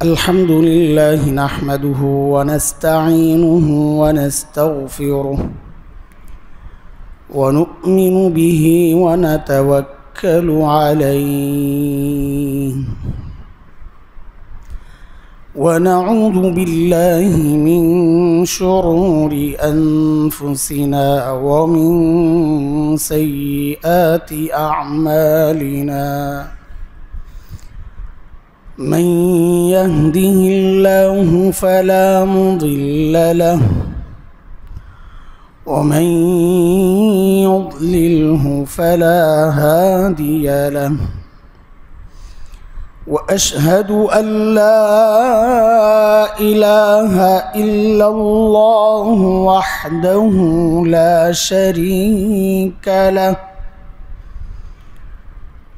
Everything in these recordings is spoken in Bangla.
الحمد لله نحمده ونستعينه ونستغفره ونؤمن به ونتوكل عليه ونعوذ بالله من شرور أنفسنا ومن سيئات أعمالنا من يهده الله فلا مضل له ومن يضلله فلا هادي له وأشهد أن لا إله إلا الله وحده لا شريك له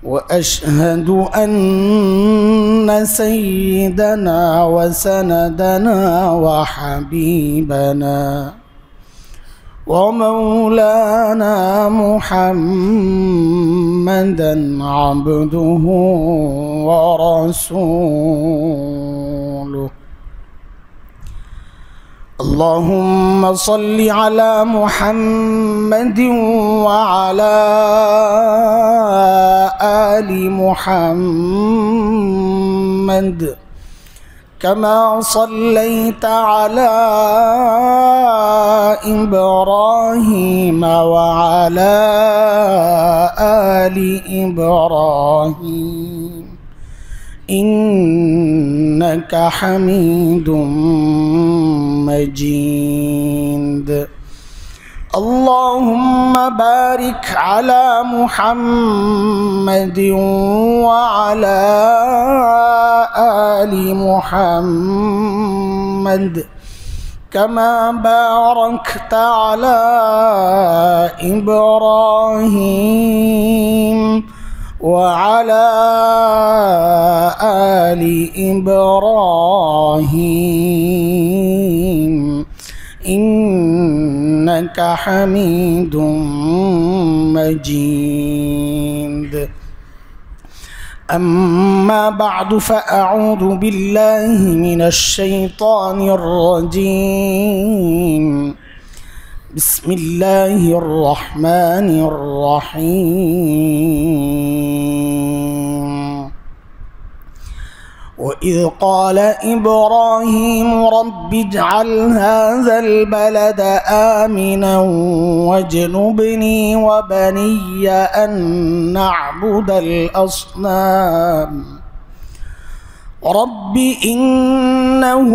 وأشهد أن سيدنا وسندنا وحبيبنا ومولانا محمدا عبده ورسوله اللهم صل على محمد وعلى آل محمد كما صليت على إبراهيم وعلى آل إبراهيم إنك حميد مجيد اللهم بارك على محمد وعلى آل محمد كما باركت على إبراهيم وعلى آل إبراهيم إنك حميد مجيد أما بعد فأعوذ بالله من الشيطان الرجيم بسم الله الرحمن الرحيم وإذ قال إبراهيم رب اجعل هذا البلد آمنا واجنبني وبني أن نعبد الأصنام رب إنهن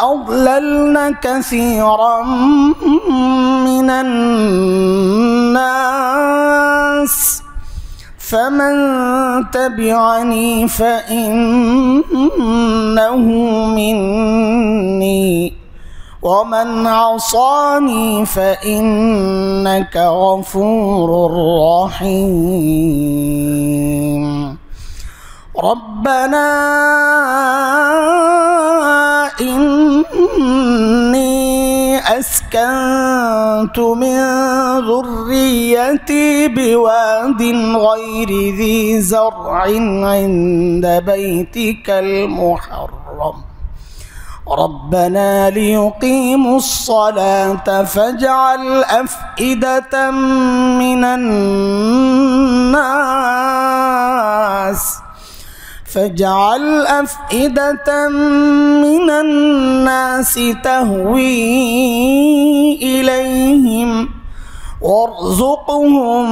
أضللن كثيرا من الناس فمن تبعني فإنه مني ومن عصاني فإنك غفور رحيم ربنا إني أسكنت من ذريتي بواد غير ذي زرع عند بيتك المحرم ربنا ليقيموا الصلاة فاجعل أفئدة من الناس تهوي إليهم وارزقهم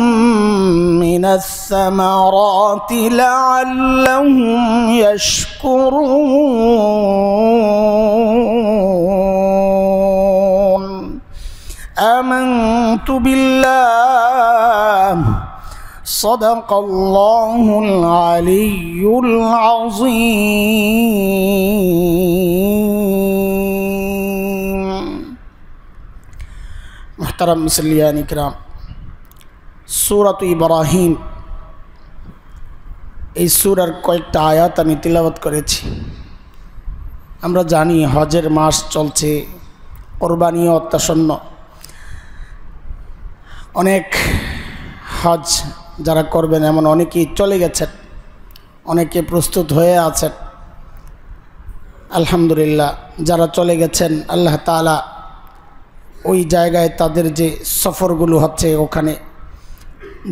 من الثمرات لعلهم يشكرون آمنت بالله صدق الله العلي العظيم محترم মুসল্লিয়ান ইকরাম সূরা ইব্রাহিম এই সূরার কয়েকটা আয়াত আমি তিলাওয়াত করেছি। আমরা জানি হজের মাস চলছে, কুরবানি অত্যাসন্ন, অনেক হজ যারা করবেন এমন অনেকেই চলে গেছেন, অনেকে প্রস্তুত হয়ে আছেন। আলহামদুলিল্লাহ যারা চলে গেছেন আল্লাহ তাআলা ওই জায়গায় তাদের যে সফরগুলো হচ্ছে ওখানে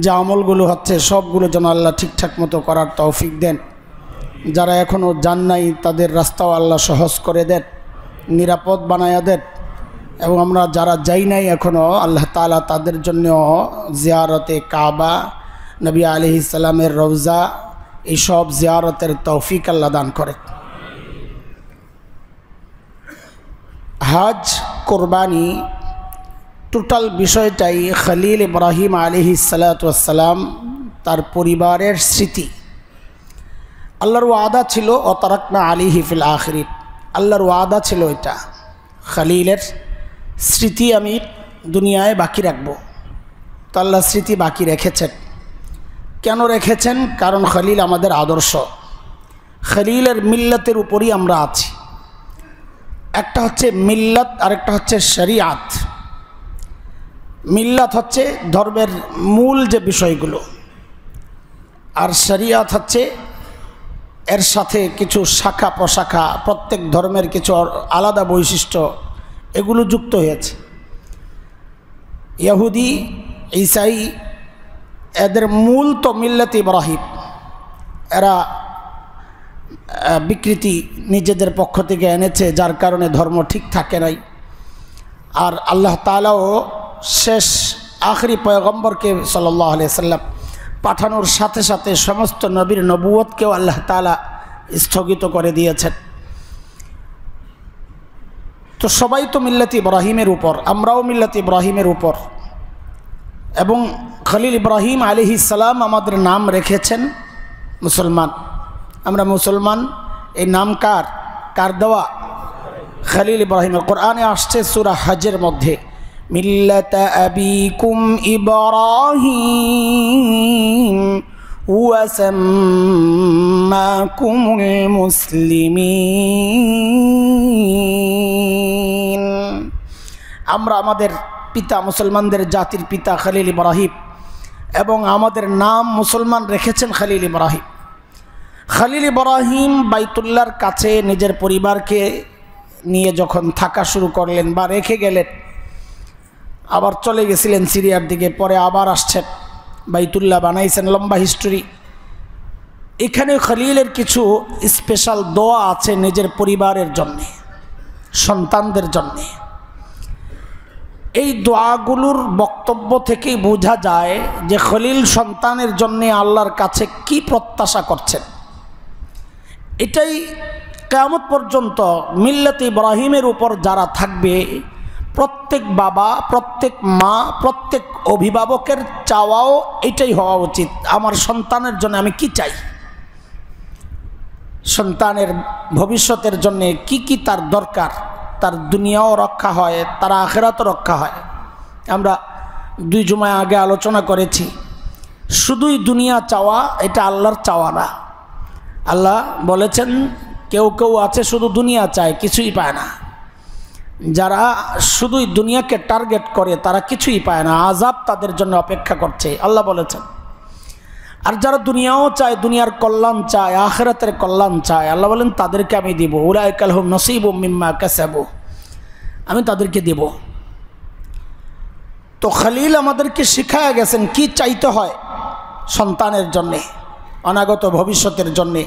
যে আমলগুলো হচ্ছে সবগুলো যেন আল্লাহ ঠিকঠাক মতো করার তৌফিক দেন। যারা এখনও যান নাই তাদের রাস্তাও আল্লাহ সহজ করে দেন, নিরাপদ বানায়া দেন। এবং আমরা যারা যাই নাই এখনও আল্লাহ তাআলা তাদের জন্য জিয়ারতে কাবা, নবী আলাইহিস সালামের রওজা এইসব জিয়ারতের তৌফিক আল্লাহ দান করে। হজ কোরবানি টোটাল বিষয়টাই খলিল ইব্রাহিম আলাইহিস সালাতু ওয়াস সালাম তার পরিবারের স্মৃতি। আল্লাহর ওয়াদা ছিল অতারাকনা আলাইহি ফিল আখিরিন, আল্লাহর ওয়াদা ছিল এটা খলিলের স্মৃতি আমি দুনিয়ায় বাকি রাখব। তো আল্লাহ স্মৃতি বাকি রেখেছেন। কেন রেখেছেন? কারণ খলিল আমাদের আদর্শ, খলিলের মিল্লাতের উপরই আমরা আছি। একটা হচ্ছে মিল্লাত, আরেকটা হচ্ছে শরিয়াত। মিল্লাত হচ্ছে ধর্মের মূল যে বিষয়গুলো, আর শরিয়াত হচ্ছে এর সাথে কিছু শাখা প্রশাখা, প্রত্যেক ধর্মের কিছু আলাদা বৈশিষ্ট্য এগুলো যুক্ত হয়েছে। ইহুদি, ঈসাই এদের মূল তো মিল্লাত ইব্রাহিম, এরা বিকৃতি নিজেদের পক্ষ থেকে এনেছে, যার কারণে ধর্ম ঠিক থাকে নাই। আর আল্লাহ তাআলাও শেষ আখরি পয়গম্বরকে সাল্লাল্লাহু আলাইহি সাল্লাম পাঠানোর সাথে সাথে সমস্ত নবীর নবুয়তকেও আল্লাহ তাআলা স্থগিত করে দিয়েছেন। তো সবাই তো মিল্লাত ইব্রাহিমের উপর, আমরাও মিল্লাত ইব্রাহিমের উপর। এবং খলিল ইব্রাহিম আলাইহিস সালাম আমাদের নাম রেখেছেন মুসলমান। আমরা মুসলমান, এই নাম কার দেওয়া? খলিল ইব্রাহিমের। কোরআনে আসছে সূরা হজের মধ্যে, মিল্লাতা আবিকুম ইব্রাহিম ওয়া সাম্মাকুমুল মুসলিমিন। আমরা আমাদের পিতা, মুসলমানদের জাতির পিতা খলিল ইব্রাহিম, এবং আমাদের নাম মুসলমান রেখেছেন খলিল ইব্রাহিম। খলিল ইব্রাহিম বাইতুল্লাহর কাছে নিজের পরিবারকে নিয়ে যখন থাকা শুরু করলেন বা রেখে গেলেন, আবার চলে গেছিলেন সিরিয়ার দিকে, পরে আবার আসছেন, বাইতুল্লাহ বানাইছেন, লম্বা হিস্টোরি। এখানে খলিলের কিছু স্পেশাল দোয়া আছে নিজের পরিবারের জন্যে, সন্তানদের জন্যে। এই দোয়াগুলোর বক্তব্য থেকেই বোঝা যায় যে খলিল সন্তানের জন্যে আল্লাহর কাছে কি প্রত্যাশা করছেন। এটাই কিয়ামত পর্যন্ত মিল্লাত ইব্রাহিমের উপর যারা থাকবে, প্রত্যেক বাবা, প্রত্যেক মা, প্রত্যেক অভিভাবকের চাওয়াও এটাই হওয়া উচিত, আমার সন্তানের জন্য আমি কি চাই, সন্তানের ভবিষ্যতের জন্য কি কি তার দরকার, তার দুনিয়াও রক্ষা হয়, তার আখিরাতও রক্ষা হয়। আমরা 2 জুমা আগে আলোচনা করেছি, শুধুই দুনিয়া চাওয়া এটা আল্লাহর চাওয়া না। আল্লাহ বলেছেন কেউ কেউ আছে শুধু দুনিয়া চায়, কিছুই পায় না। যারা শুধুই দুনিয়াকে টার্গেট করে তারা কিছুই পায় না, আযাব তাদের জন্য অপেক্ষা করছে, আল্লাহ বলেছেন। আর যারা দুনিয়াও চায়, দুনিয়ার কল্যাণ চায়, আখিরাতের কল্যাণ চায়, আল্লাহ বলেন তাদেরকে আমি দিব, উলাইকা লাহুম নসীবুম মিম্মা কাসাবু, আমি তাদেরকে দেব। তো খলিল আমাদেরকে শিখায়া গেছেন কি চাইতে হয় সন্তানের জন্যে, অনাগত ভবিষ্যতের জন্যে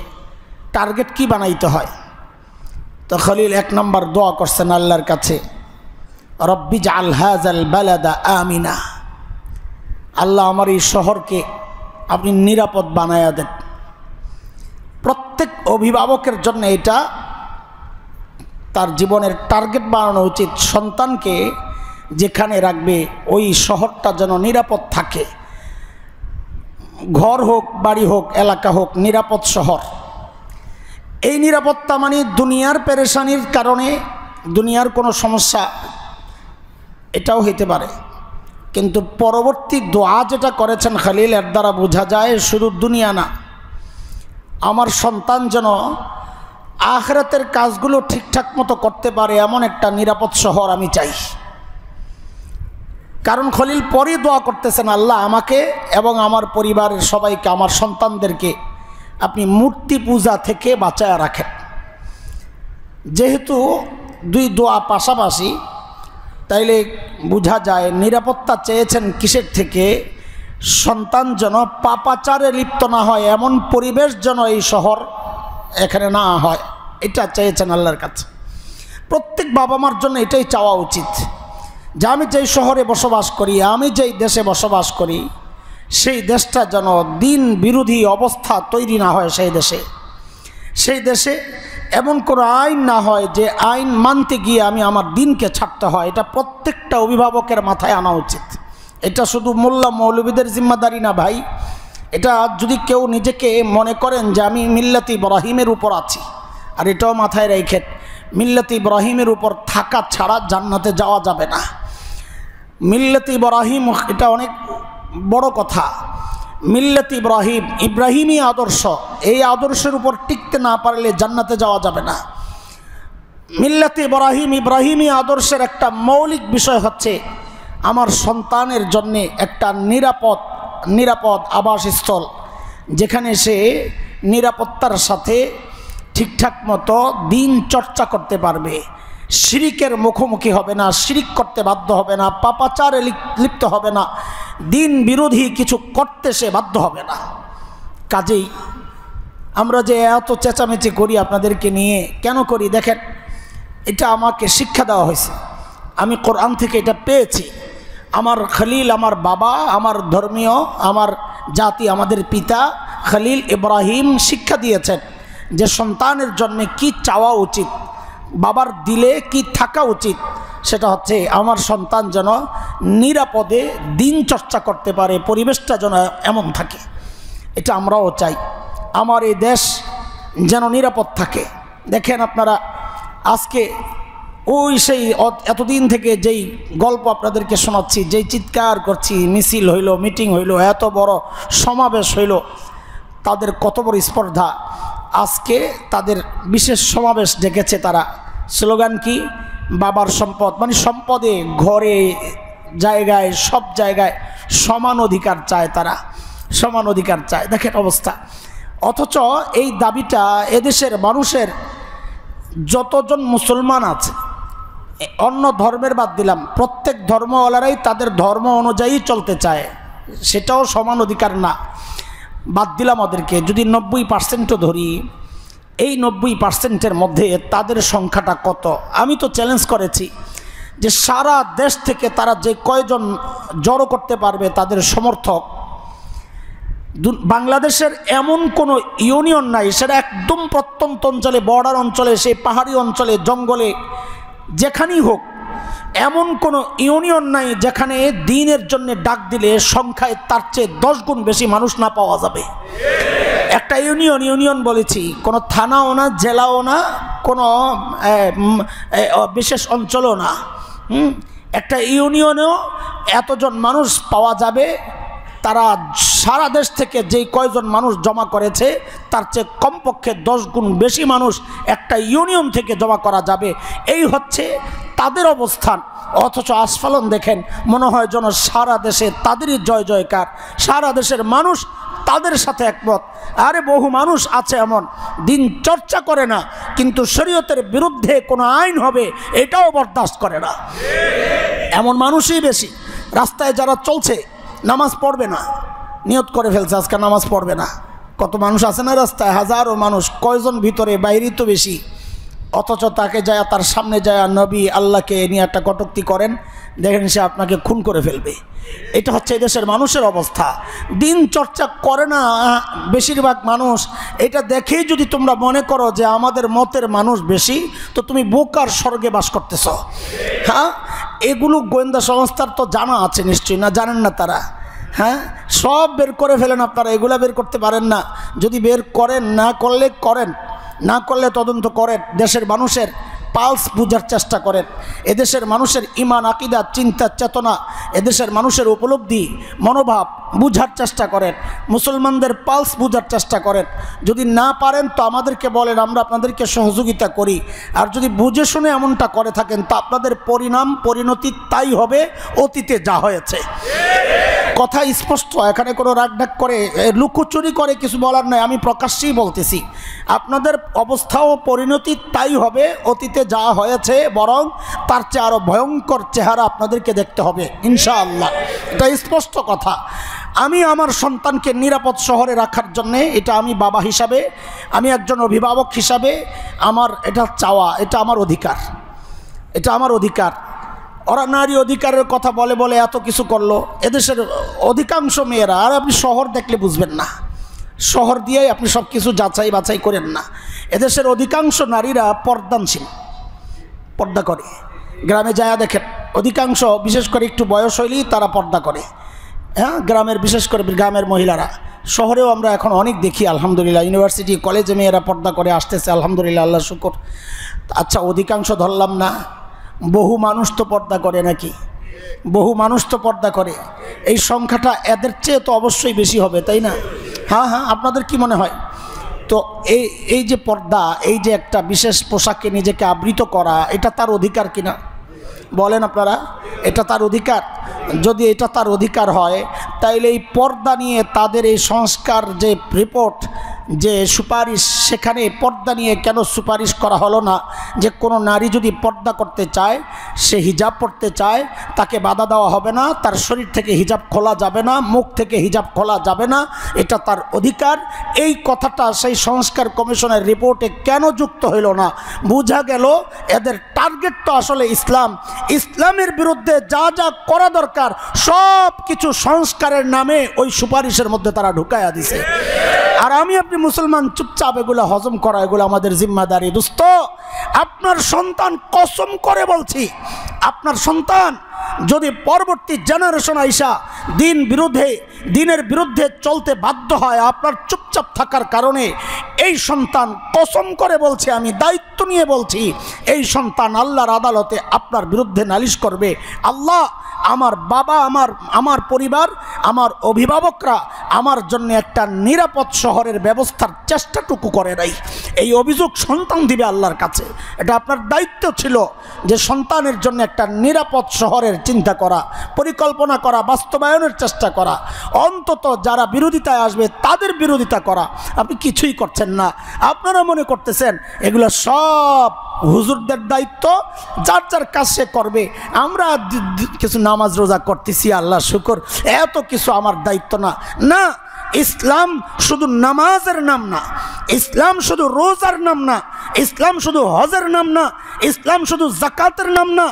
টার্গেট কি বানাইতে হয়। তো খলিল 1 নম্বর দোয়া করছেন আল্লাহর কাছে, রব্বি জাআল হাযাল বালাদা আমিনা, আল্লাহ আমার এই শহরকে আপনি নিরাপদ বানায়া দেন। প্রত্যেক অভিভাবকের জন্য এটা তার জীবনের টার্গেট বানানো উচিত, সন্তানকে যেখানে রাখবে ওই শহরটা যেন নিরাপদ থাকে, ঘর হোক, বাড়ি হোক, এলাকা হোক, নিরাপদ শহর। এই নিরাপত্তা মানে দুনিয়ার পেরেশানির কারণে দুনিয়ার কোনো সমস্যা এটাও হইতে পারে, কিন্তু পরবর্তী দোয়া যেটা করেছেন খলিল, এর দ্বারা বোঝা যায় শুধু দুনিয়া না, আমার সন্তান যেন আখিরাতের কাজগুলো ঠিকঠাক মতো করতে পারে এমন একটা নিরাপদ শহর আমি চাই। কারণ খলিল পরে দোয়া করতেছেন, আল্লাহ আমাকে এবং আমার পরিবারের সবাইকে, আমার সন্তানদেরকে আপনি মূর্তি পূজা থেকে বাঁচায় রাখেন। যেহেতু দুই দোয়া পাশাপাশি, তাইলে বোঝা যায় নিরাপত্তা চেয়েছেন কিসের থেকে? সন্তান যেন পাপাচারে লিপ্ত না হয়, এমন পরিবেশ যেন এই শহর এখানে না হয়, এটা চেয়েছেন আল্লাহর কাছে। প্রত্যেক বাবা মার জন্য এটাই চাওয়া উচিত যে আমি যেই শহরে বসবাস করি, আমি যেই দেশে বসবাস করি, সেই দেশটা যেন দিন বিরোধী অবস্থা তৈরি না হয়। সেই দেশে এমন কোনো আইন না হয় যে আইন মানতে গিয়ে আমি আমার দিনকে ছাড়তে হয়। এটা প্রত্যেকটা অভিভাবকের মাথায় আনা উচিত। এটা শুধু মোল্লা মৌলবীদের জিম্মাদারি না ভাই। এটা যদি কেউ নিজেকে মনে করেন যে আমি মিল্লাত ইব্রাহিমের উপর আছি, আর এটাও মাথায় রেখেন, মিল্লাত ইব্রাহিমের উপর থাকা ছাড়া জান্নাতে যাওয়া যাবে না। মিল্লাত ইব্রাহিম এটা অনেক বড় কথা। মিল্লাত ইব্রাহিম, ইব্রাহিমী আদর্শ, এই আদর্শের উপর টিকতে না পারলে জান্নাতে যাওয়া যাবে না। মিল্লাত ইব্রাহিম, ইব্রাহিমী আদর্শের একটা মৌলিক বিষয় হচ্ছে আমার সন্তানের জন্যে একটা নিরাপদ আবাসস্থল, যেখানে সে নিরাপত্তার সাথে ঠিকঠাক মতো দিন চর্চা করতে পারবে, শিরিকের মুখোমুখি হবে না, শিরিক করতে বাধ্য হবে না, পাপাচারে লিপ্ত হবে না, দিন বিরোধী কিছু করতে সে বাধ্য হবে না। কাজেই আমরা যে এত চেঁচামেচি করি আপনাদেরকে নিয়ে, কেন করি দেখেন, এটা আমাকে শিক্ষা দেওয়া হয়েছে, আমি কোরআন থেকে এটা পেয়েছি। আমার খলিল, আমার বাবা, আমার ধর্মীয়, আমার জাতি, আমাদের পিতা খলিল ইব্রাহিম শিক্ষা দিয়েছেন যে সন্তানের জন্য কি চাওয়া উচিত, বাবার দিলে কি থাকা উচিত। সেটা হচ্ছে আমার সন্তান যেন নিরাপদে দিন চর্চা করতে পারে, পরিবেশটা যেন এমন থাকে। এটা আমরাও চাই, আমার এই দেশ যেন নিরাপদ থাকে। দেখেন আপনারা, আজকে ওই সেই এতদিন থেকে যেই গল্প আপনাদেরকে শোনাচ্ছি, যেই চিৎকার করছি, মিছিল হইল, মিটিং হইল, এত বড় সমাবেশ হইল, তাদের কত বড় স্পর্ধা। আজকে তাদের বিশেষ সমাবেশ ডেকেছে তারা, স্লোগান কি? বাবার সম্পদ, মানে সম্পদে, ঘরে, জায়গায়, সব জায়গায় সমান অধিকার চায় তারা, সমান অধিকার চায়। দেখেন অবস্থা। অথচ এই দাবিটা এদেশের মানুষের যতজন মুসলমান আছে, অন্য ধর্মের বাদ দিলাম, প্রত্যেক ধর্মওয়ালারাই তাদের ধর্ম অনুযায়ী চলতে চায়, সেটাও সমান অধিকার না। বাদ দিলাম ওদেরকে, যদি 90% ধরি, এই 90%-এর মধ্যে তাদের সংখ্যাটা কত? আমি তো চ্যালেঞ্জ করেছি যে সারা দেশ থেকে তারা যে কয়জন জড়ো করতে পারবে তাদের সমর্থক, বাংলাদেশের এমন কোনো ইউনিয়ন নাই, সেটা একদম প্রত্যন্ত অঞ্চলে, বর্ডার অঞ্চলে, সেই পাহাড়ি অঞ্চলে, জঙ্গলে, যেখানেই হোক, এমন কোনো ইউনিয়ন নাই যেখানে দিনের জন্য ডাক দিলে সংখ্যায় তার চেয়ে 10 গুণ বেশি মানুষ না পাওয়া যাবে। একটা ইউনিয়ন বলেছি, কোনো থানাও না, জেলাও না, কোনো বিশেষ অঞ্চলও না, একটা ইউনিয়নেও এতজন মানুষ পাওয়া যাবে। তারা সারা দেশ থেকে যেই কয়জন মানুষ জমা করেছে তার চেয়ে কমপক্ষে 10 গুণ বেশি মানুষ একটা ইউনিয়ন থেকে জমা করা যাবে। এই হচ্ছে তাদের অবস্থান। অথচ আস্ফালন দেখেন, মনে হয় যেন সারা দেশে তাদেরই জয় জয়কার, সারা দেশের মানুষ তাদের সাথে একমত। আরে বহু মানুষ আছে এমন, দিন চর্চা করে না, কিন্তু শরীয়তের বিরুদ্ধে কোনো আইন হবে এটাও বরদাস্ত করে না, এমন মানুষই বেশি। রাস্তায় যারা চলছে, নামাজ পড়বে না, নিয়ত করে ফেলছে আজকে নামাজ পড়বে না। কত মানুষ আছে না রাস্তায়, হাজারো মানুষ, কয়জন ভিতরে, বাইরেই তো বেশি। অথচ তাকে যায়, তার সামনে যায় নবী আল্লাহকে নিয়ে একটা কটূক্তি করেন, দেখেন সে আপনাকে খুন করে ফেলবে। এটা হচ্ছে এদেশের মানুষের অবস্থা। দিন চর্চা করে না বেশিরভাগ মানুষ। এটা দেখেই যদি তোমরা মনে করো যে আমাদের মতের মানুষ বেশি, তো তুমি বোকার স্বর্গে বাস করতেছ। হ্যাঁ, এগুলো গোয়েন্দা সংস্থার তো জানা আছে নিশ্চয়ই, না জানেন না তারা? হ্যাঁ, সব বের করে ফেলেন আপনারা, এগুলা বের করতে পারেন না। যদি বের করেন, না করলে করেন, না করলে তদন্ত করেন, দেশের মানুষের পালস বোঝার চেষ্টা করেন, এদেশের মানুষের ইমান, আকিদা, চিন্তা, চেতনা, এদেশের মানুষের উপলব্ধি, মনোভাব বুঝার চেষ্টা করেন, মুসলমানদের পালস বুঝার চেষ্টা করেন। যদি না পারেন তো আমাদেরকে বলেন, আমরা আপনাদেরকে সহযোগিতা করি। আর যদি বুঝে শুনে এমনটা করে থাকেন তো আপনাদের পরিণাম, পরিণতি তাই হবে অতীতে যা হয়েছে। কথা স্পষ্ট, এখানে কোনো রাগঢাক করে লুকোচুরি করে কিছু বলার নয়, আমি প্রকাশ্যেই বলতেছি। আপনাদের অবস্থা ও পরিণতি তাই হবে, অতীতে যা হয়েছে বরং তার চেয়ে আরও ভয়ঙ্কর চেহারা আপনাদেরকে দেখতে হবে ইনশাআল্লাহ। এটা স্পষ্ট কথা। আমি আমার সন্তানকে নিরাপদ শহরে রাখার জন্যে, এটা আমি বাবা হিসাবে, আমি একজন অভিভাবক হিসাবে আমার এটা চাওয়া, এটা আমার অধিকার, এটা আমার অধিকার। ওরা নারী অধিকারের কথা বলে বলে এত কিছু করলো। এদেশের অধিকাংশ মেয়েরা, আর আপনি শহর দেখলে বুঝবেন না, শহর দিয়েই আপনি সব কিছু যাচাই বাছাই করেন না। এদেশের অধিকাংশ নারীরা পর্দানশীল, পর্দা করে। গ্রামে যায় দেখেন অধিকাংশ, বিশেষ করে একটু বয়স হইলেই তারা পর্দা করে। হ্যাঁ, গ্রামের বিশেষ করে গ্রামের মহিলারা। শহরেও আমরা এখন অনেক দেখি আলহামদুলিল্লাহ, ইউনিভার্সিটি কলেজে মেয়েরা পর্দা করে আসতেছে আলহামদুলিল্লাহ, আল্লাহ শুকর। আচ্ছা, অধিকাংশ ধরলাম না, বহু মানুষ তো পর্দা করে নাকি? বহু মানুষ তো পর্দা করে। এই সংখ্যাটা এদের চেয়ে তো অবশ্যই বেশি হবে, তাই না? হ্যাঁ হ্যাঁ, আপনাদের কি মনে হয়? তো এই যে পর্দা, এই যে একটা বিশেষ পোশাকে নিজেকে আবৃত করা, এটা তার অধিকার কিনা বলেন আপনারা? এটা তার অধিকার? যদি এটা তার অধিকার হয়, তাইলে এই পর্দা নিয়ে তাদের এই সংস্কার যে রিপোর্ট, যে সুপারিশ, সেখানে পর্দা নিয়ে কেন সুপারিশ করা হলো না যে কোনো নারী যদি পর্দা করতে চায়, সে হিজাব পরতে চায়, তাকে বাধা দেওয়া হবে না, তার শরীর থেকে হিজাব খোলা যাবে না, মুখ থেকে হিজাব খোলা যাবে না, এটা তার অধিকার। এই কথাটা সেই সংস্কার কমিশনের রিপোর্টে কেন যুক্ত হইল না? বোঝা গেল এদের টার্গেট তো আসলে ইসলাম। ইসলামের বিরুদ্ধে যা যা করা দরকার সব কিছু সংস্কারের নামে ওই সুপারিশের মধ্যে তারা ঢুকাইয়া দিছে। আর আমি আপনি মুসলমান চুপচাপ এগুলো হজম করা, এগুলো আমাদের জিম্মাদারি। দোস্ত, আপনার সন্তান, কসম করে বলছি, আপনার সন্তান যদি পরবর্তী জেনারেশন আইসা দিনের বিরুদ্ধে চলতে বাধ্য হয় আপনার চুপচাপ থাকার কারণে, এই সন্তান, কসম করে বলছি, আমি দায়িত্ব নিয়ে বলছি, এই সন্তান আল্লাহর আদালতে আপনার বিরুদ্ধে নালিশ করবে। আল্লাহ, আমার বাবা, আমার পরিবার, আমার অভিভাবকরা আমার জন্য একটা নিরাপদ শহরের ব্যবস্থার চেষ্টাটুকু করে নাই, এই অভিযোগ সন্তান দিবে আল্লাহর কাছে। এটা আপনার দায়িত্ব ছিল যে সন্তানের জন্য একটা নিরাপদ শহরের চিন্তা করা, পরিকল্পনা করা, বাস্তবায়নের চেষ্টা করা, অন্তত যারা বিরোধিতায় আসবে তাদের বিরোধিতা করা। আপনি কিছুই করছেন না। আপনারা মনে করতেছেন এগুলো সব হুজুরদের দায়িত্ব, যার যার কাজ সে করবে। আমরা কিছু নামাজ রোজা করতেছি, আল্লাহ শুকর, এত কিছু আমার দায়িত্ব না। না, ইসলাম শুধু নামাজের নাম না, ইসলাম শুধু রোজার নাম না, ইসলাম শুধু হজের নাম না, ইসলাম শুধু যাকাতের নাম না।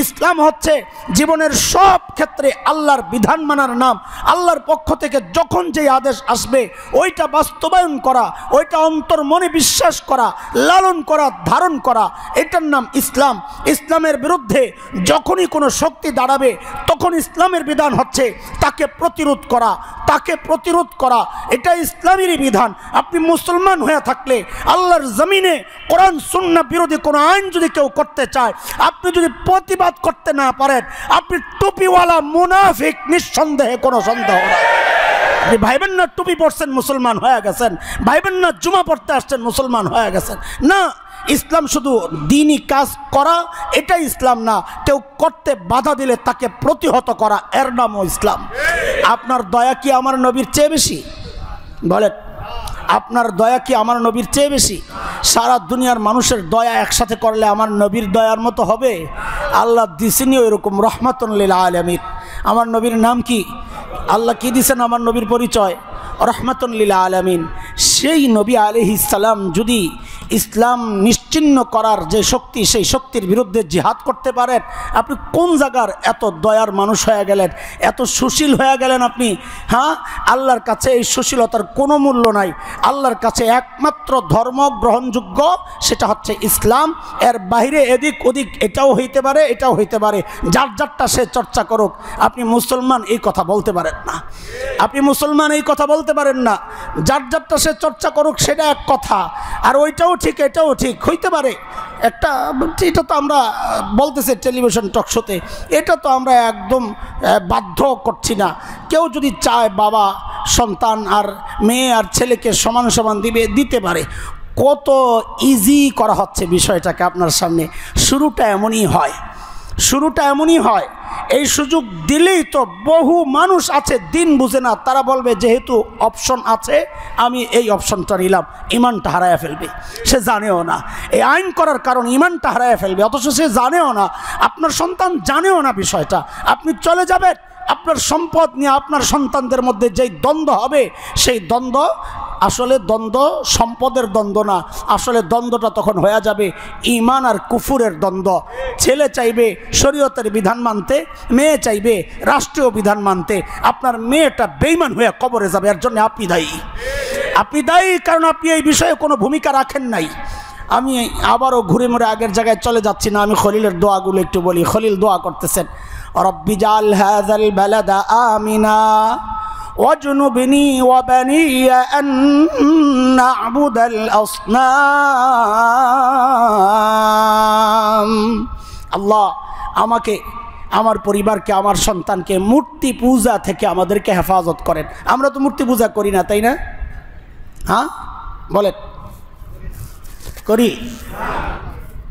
ইসলাম হচ্ছে জীবনের সব ক্ষেত্রে আল্লাহর বিধান মানার নাম। আল্লাহর পক্ষ থেকে যখন যে আদেশ আসবে ওইটা বাস্তবায়ন করা, ওইটা অন্তর মনে বিশ্বাস করা, লালন করা, ধারণ করা, এটার নাম ইসলাম। ইসলামের বিরুদ্ধে যখনই কোনো শক্তি দাঁড়াবে তখন ইসলামের বিধান হচ্ছে তাকে প্রতিরোধ করা, তাকে প্রতিরোধ করা। এটা ইসলামেরই বিধান। আপনি মুসলমান হয়ে থাকলে আল্লাহর জমিনে কোরআন সুন্নাহ বিরোধী কোনো আইন যদি কেউ করতে চায়, আপনি যদি প্রতিবাদ করতে না পারেন, আপনি টুপিওয়ালা মুনাফিক, নিঃসন্দেহে কোনো সন্দেহ না। আপনি ভাইবেন না টুপি পড়ছেন মুসলমান হয়ে গেছেন, ভাইবেন না জুমা পড়তে আসছেন মুসলমান হয়ে গেছেন। না, ইসলাম শুধু দ্বীনি কাজ করা, এটাই ইসলাম না। কেউ করতে বাধা দিলে তাকে প্রতিহত করা, এর নামও ইসলাম। আপনার দয়া কি আমার নবীর চেয়ে বেশি? বলেন, আপনার দয়া কি আমার নবীর চেয়ে বেশি? সারা দুনিয়ার মানুষের দয়া একসাথে করলে আমার নবীর দয়ার মতো হবে? আল্লাহ দিছেনি ওইরকম রহমাতুল লিল আলামিন। আমার নবীর নাম কি? আল্লাহ কি দিছেন আমার নবীর পরিচয়? রহমাতুল লিল আলামিন। সেই নবী আলাইহিস সালাম যদি ইসলাম নিশ্চিহ্ন করার যে শক্তি, সেই শক্তির বিরুদ্ধে জিহাদ করতে পারেন, আপনি কোন জায়গার এত দয়ার মানুষ হয়ে গেলেন, এত সুশীল হয়ে গেলেন আপনি? হ্যাঁ, আল্লাহর কাছে এই সুশীলতার কোনো মূল্য নাই। আল্লাহর কাছে একমাত্র ধর্ম গ্রহণযোগ্য সেটা হচ্ছে ইসলাম। এর বাইরে এদিক ওদিক এটাও হইতে পারে, এটাও হইতে পারে, যার যারটা সে চর্চা করুক। আপনি মুসলমান এই কথা বলতে পারেন না, আপনি মুসলমান এই কথা বলতে পারেন না। যার যারটা সে চর্চা করুক, সেটা এক কথা, আর ওইটাও ঠিক এটাও ঠিক হইতে পারে। একটা এটা তো আমরা বলতেছি টেলিভিশন টক শোতে, এটা তো আমরা একদম বাধ্য করছি না। কেউ যদি চায় বাবা সন্তান আর মেয়ে আর ছেলেকে সমান সমান দিতে পারে। কত ইজি করা হচ্ছে বিষয়টাকে আপনার সামনে। শুরুটা এমনই হয়, শুরুটা এমনই হয়, এই সুযোগ দিলেই তো বহু মানুষ আছে দিন বুঝে না, তারা বলবে যেহেতু অপশন আছে আমি এই অপশনটা নিলাম, ইমানটা হারায় ফেলবে। সে জানেও না এই আইন করার কারণ ইমানটা হারায় ফেলবে, অথচ সে জানেও না, আপনার সন্তান জানেও না বিষয়টা। আপনি চলে যাবেন, আপনার সম্পদ নিয়ে আপনার সন্তানদের মধ্যে যেই দ্বন্দ্ব হবে, সেই দ্বন্দ্ব আসলে দ্বন্দ্ব সম্পদের দ্বন্দ্ব না, আসলে দ্বন্দ্বটা তখন হয়ে যাবে ঈমান আর কুফুরের দ্বন্দ্ব। ছেলে চাইবে শরীয়তের বিধান মানতে, মেয়ে চাইবে রাষ্ট্রীয় বিধান মানতে। আপনার মেয়েটা বেঈমান হয়ে কবরে যাবে, এর জন্য আপনি দায়ী। আপনি দায়ী কারণ আপনি এই বিষয়ে কোনো ভূমিকা রাখেন নাই। আমি আবারও ঘুরে মুড়ে আগের জায়গায় চলে যাচ্ছি না, আমি খলিলের দোয়াগুলো একটু বলি। খলিল দোয়া করতেছেন, রব্বি জাল হাযাল বালাদা আমিনা ওয়াজনুবনি ওয়া বানিয়া আন না'বুদাল আসনাম। আল্লাহ আমাকে, আমার পরিবারকে, আমার সন্তানকে মূর্তি পূজা থেকে আমাদেরকে হেফাজত করেন। আমরা তো মূর্তি পূজা করি না, তাই না? হ্যাঁ বলেন, করি?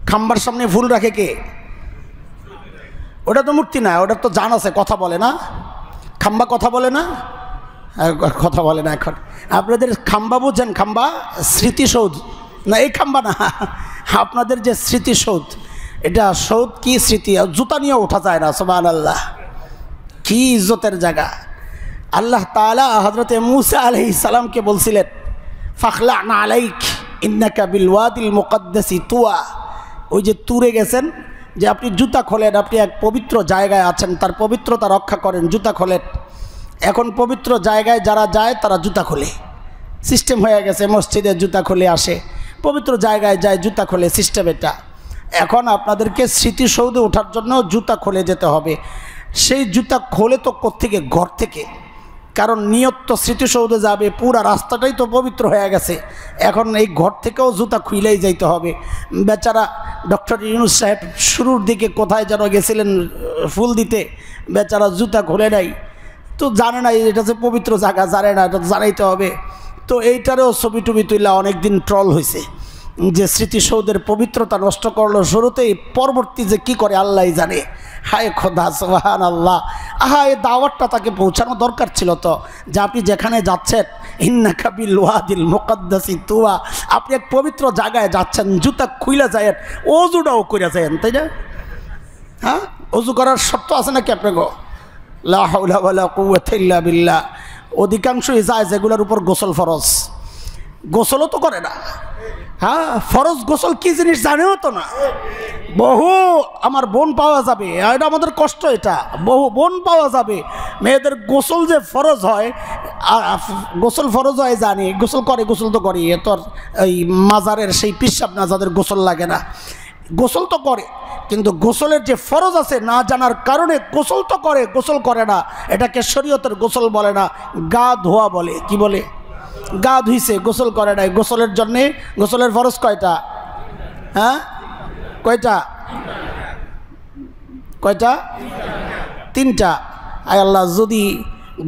খাম্বার সামনে ফুল রাখে কে? ওটা তো মূর্তি না, ওটা তো জান আছে, কথা বলে না। খাম্বা কথা বলে না, কথা বলে না। এখন আপনাদের খাম্বা বুঝেন? খাম্বা স্মৃতিসৌধ না, এই খাম্বা না, আপনাদের যে স্মৃতিসৌধ, এটা সৌধ কি স্মৃতি, জুতা নিয়ে ওঠা যায় না। সুবহানাল্লাহ, কি ইজ্জতের জায়গা। আল্লাহ তাআলা হযরতে মূসা আলাইহিস সালামকে বলছিলেন, ফাখলা'না আলাইক ইন্নাকা বিল ওয়াদিল মুকদ্দাসি তুয়া। ওই যে তুরে গেছেন, যে আপনি জুতা খোলেন, আপনি এক পবিত্র জায়গায় আছেন, তার পবিত্রতা রক্ষা করেন, জুতা খোলেন। এখন পবিত্র জায়গায় যারা যায় তারা জুতা খোলে, সিস্টেম হয়ে গেছে, মসজিদে জুতা খুলে আসে, পবিত্র জায়গায় যায় জুতা খোলে, সিস্টেম এটা। এখন আপনাদেরকে স্মৃতিসৌধে ওঠার জন্য জুতা খুলে যেতে হবে। সেই জুতা খোলে তো কোত্থেকে? ঘর থেকে, কারণ নিয়ত তো স্মৃতিসৌধে যাবে, পুরা রাস্তাটাই তো পবিত্র হয়ে গেছে। এখন এই ঘর থেকেও জুতা খুইলেই যাইতে হবে। বেচারা ডক্টর ইউনূস সাহেব শুরুর দিকে কোথায় যেন গেছিলেন ফুল দিতে, বেচারা জুতা খুলে নাই, তো জানে না এটা যে পবিত্র জায়গা, জানে না, এটা জানাইতে হবে। তো এইটারও ছবি টবি তুইলা অনেকদিন ট্রল হয়েছে যে স্মৃতিসৌধের পবিত্রতা নষ্ট করলো শুরুতেই, পরবর্তী যে কি করে আল্লাহ জানে। হায় খোদা, সুবহানাল্লাহ। আহা, এই দাওয়াতটা তাকে পৌঁছানো দরকার ছিল তো, যে আপনি যেখানে যাচ্ছেন, ইন্নাকা বিল ওয়াদিল মুকদ্দাসি তুয়া, আপনি এক পবিত্র জায়গায় যাচ্ছেন, জুতা খুইলা যায়, অজুটাও করে যায়, তাই না? হ্যাঁ, অজু করার শর্ত আছে নাকি আপনাকে? লা হাওলা ওয়ালা কুওয়াতা ইল্লা বিল্লাহ। অধিকাংশই যায় যেগুলোর উপর গোসল ফরজ, গোসলও তো করে না। হ্যাঁ, ফরজ গোসল কি জিনিস জানেও তো না। বহু আমার বোন পাওয়া যাবে, এটা আমাদের কষ্ট, এটা বহু বোন পাওয়া যাবে মেয়েদের গোসল যে ফরজ হয়, গোসল ফরজ হয় জানি, গোসল করে, গোসল তো করি, এ তো এই মাজারের সেই পিসাব না, যাদের গোসল লাগে না, গোসল তো করে, কিন্তু গোসলের যে ফরজ আছে না জানার কারণে গোসল তো করে, গোসল করে না। এটাকে শরীয়তের গোসল বলে না, গা ধোয়া বলে। কি বলে? গা ধুইছে, গোসল করে নাই। গোসলের জন্যে, গোসলের ফরজ কয়টা? হ্যাঁ, কয়টা? কয়টা? তিনটা। আয় আল্লাহ, যদি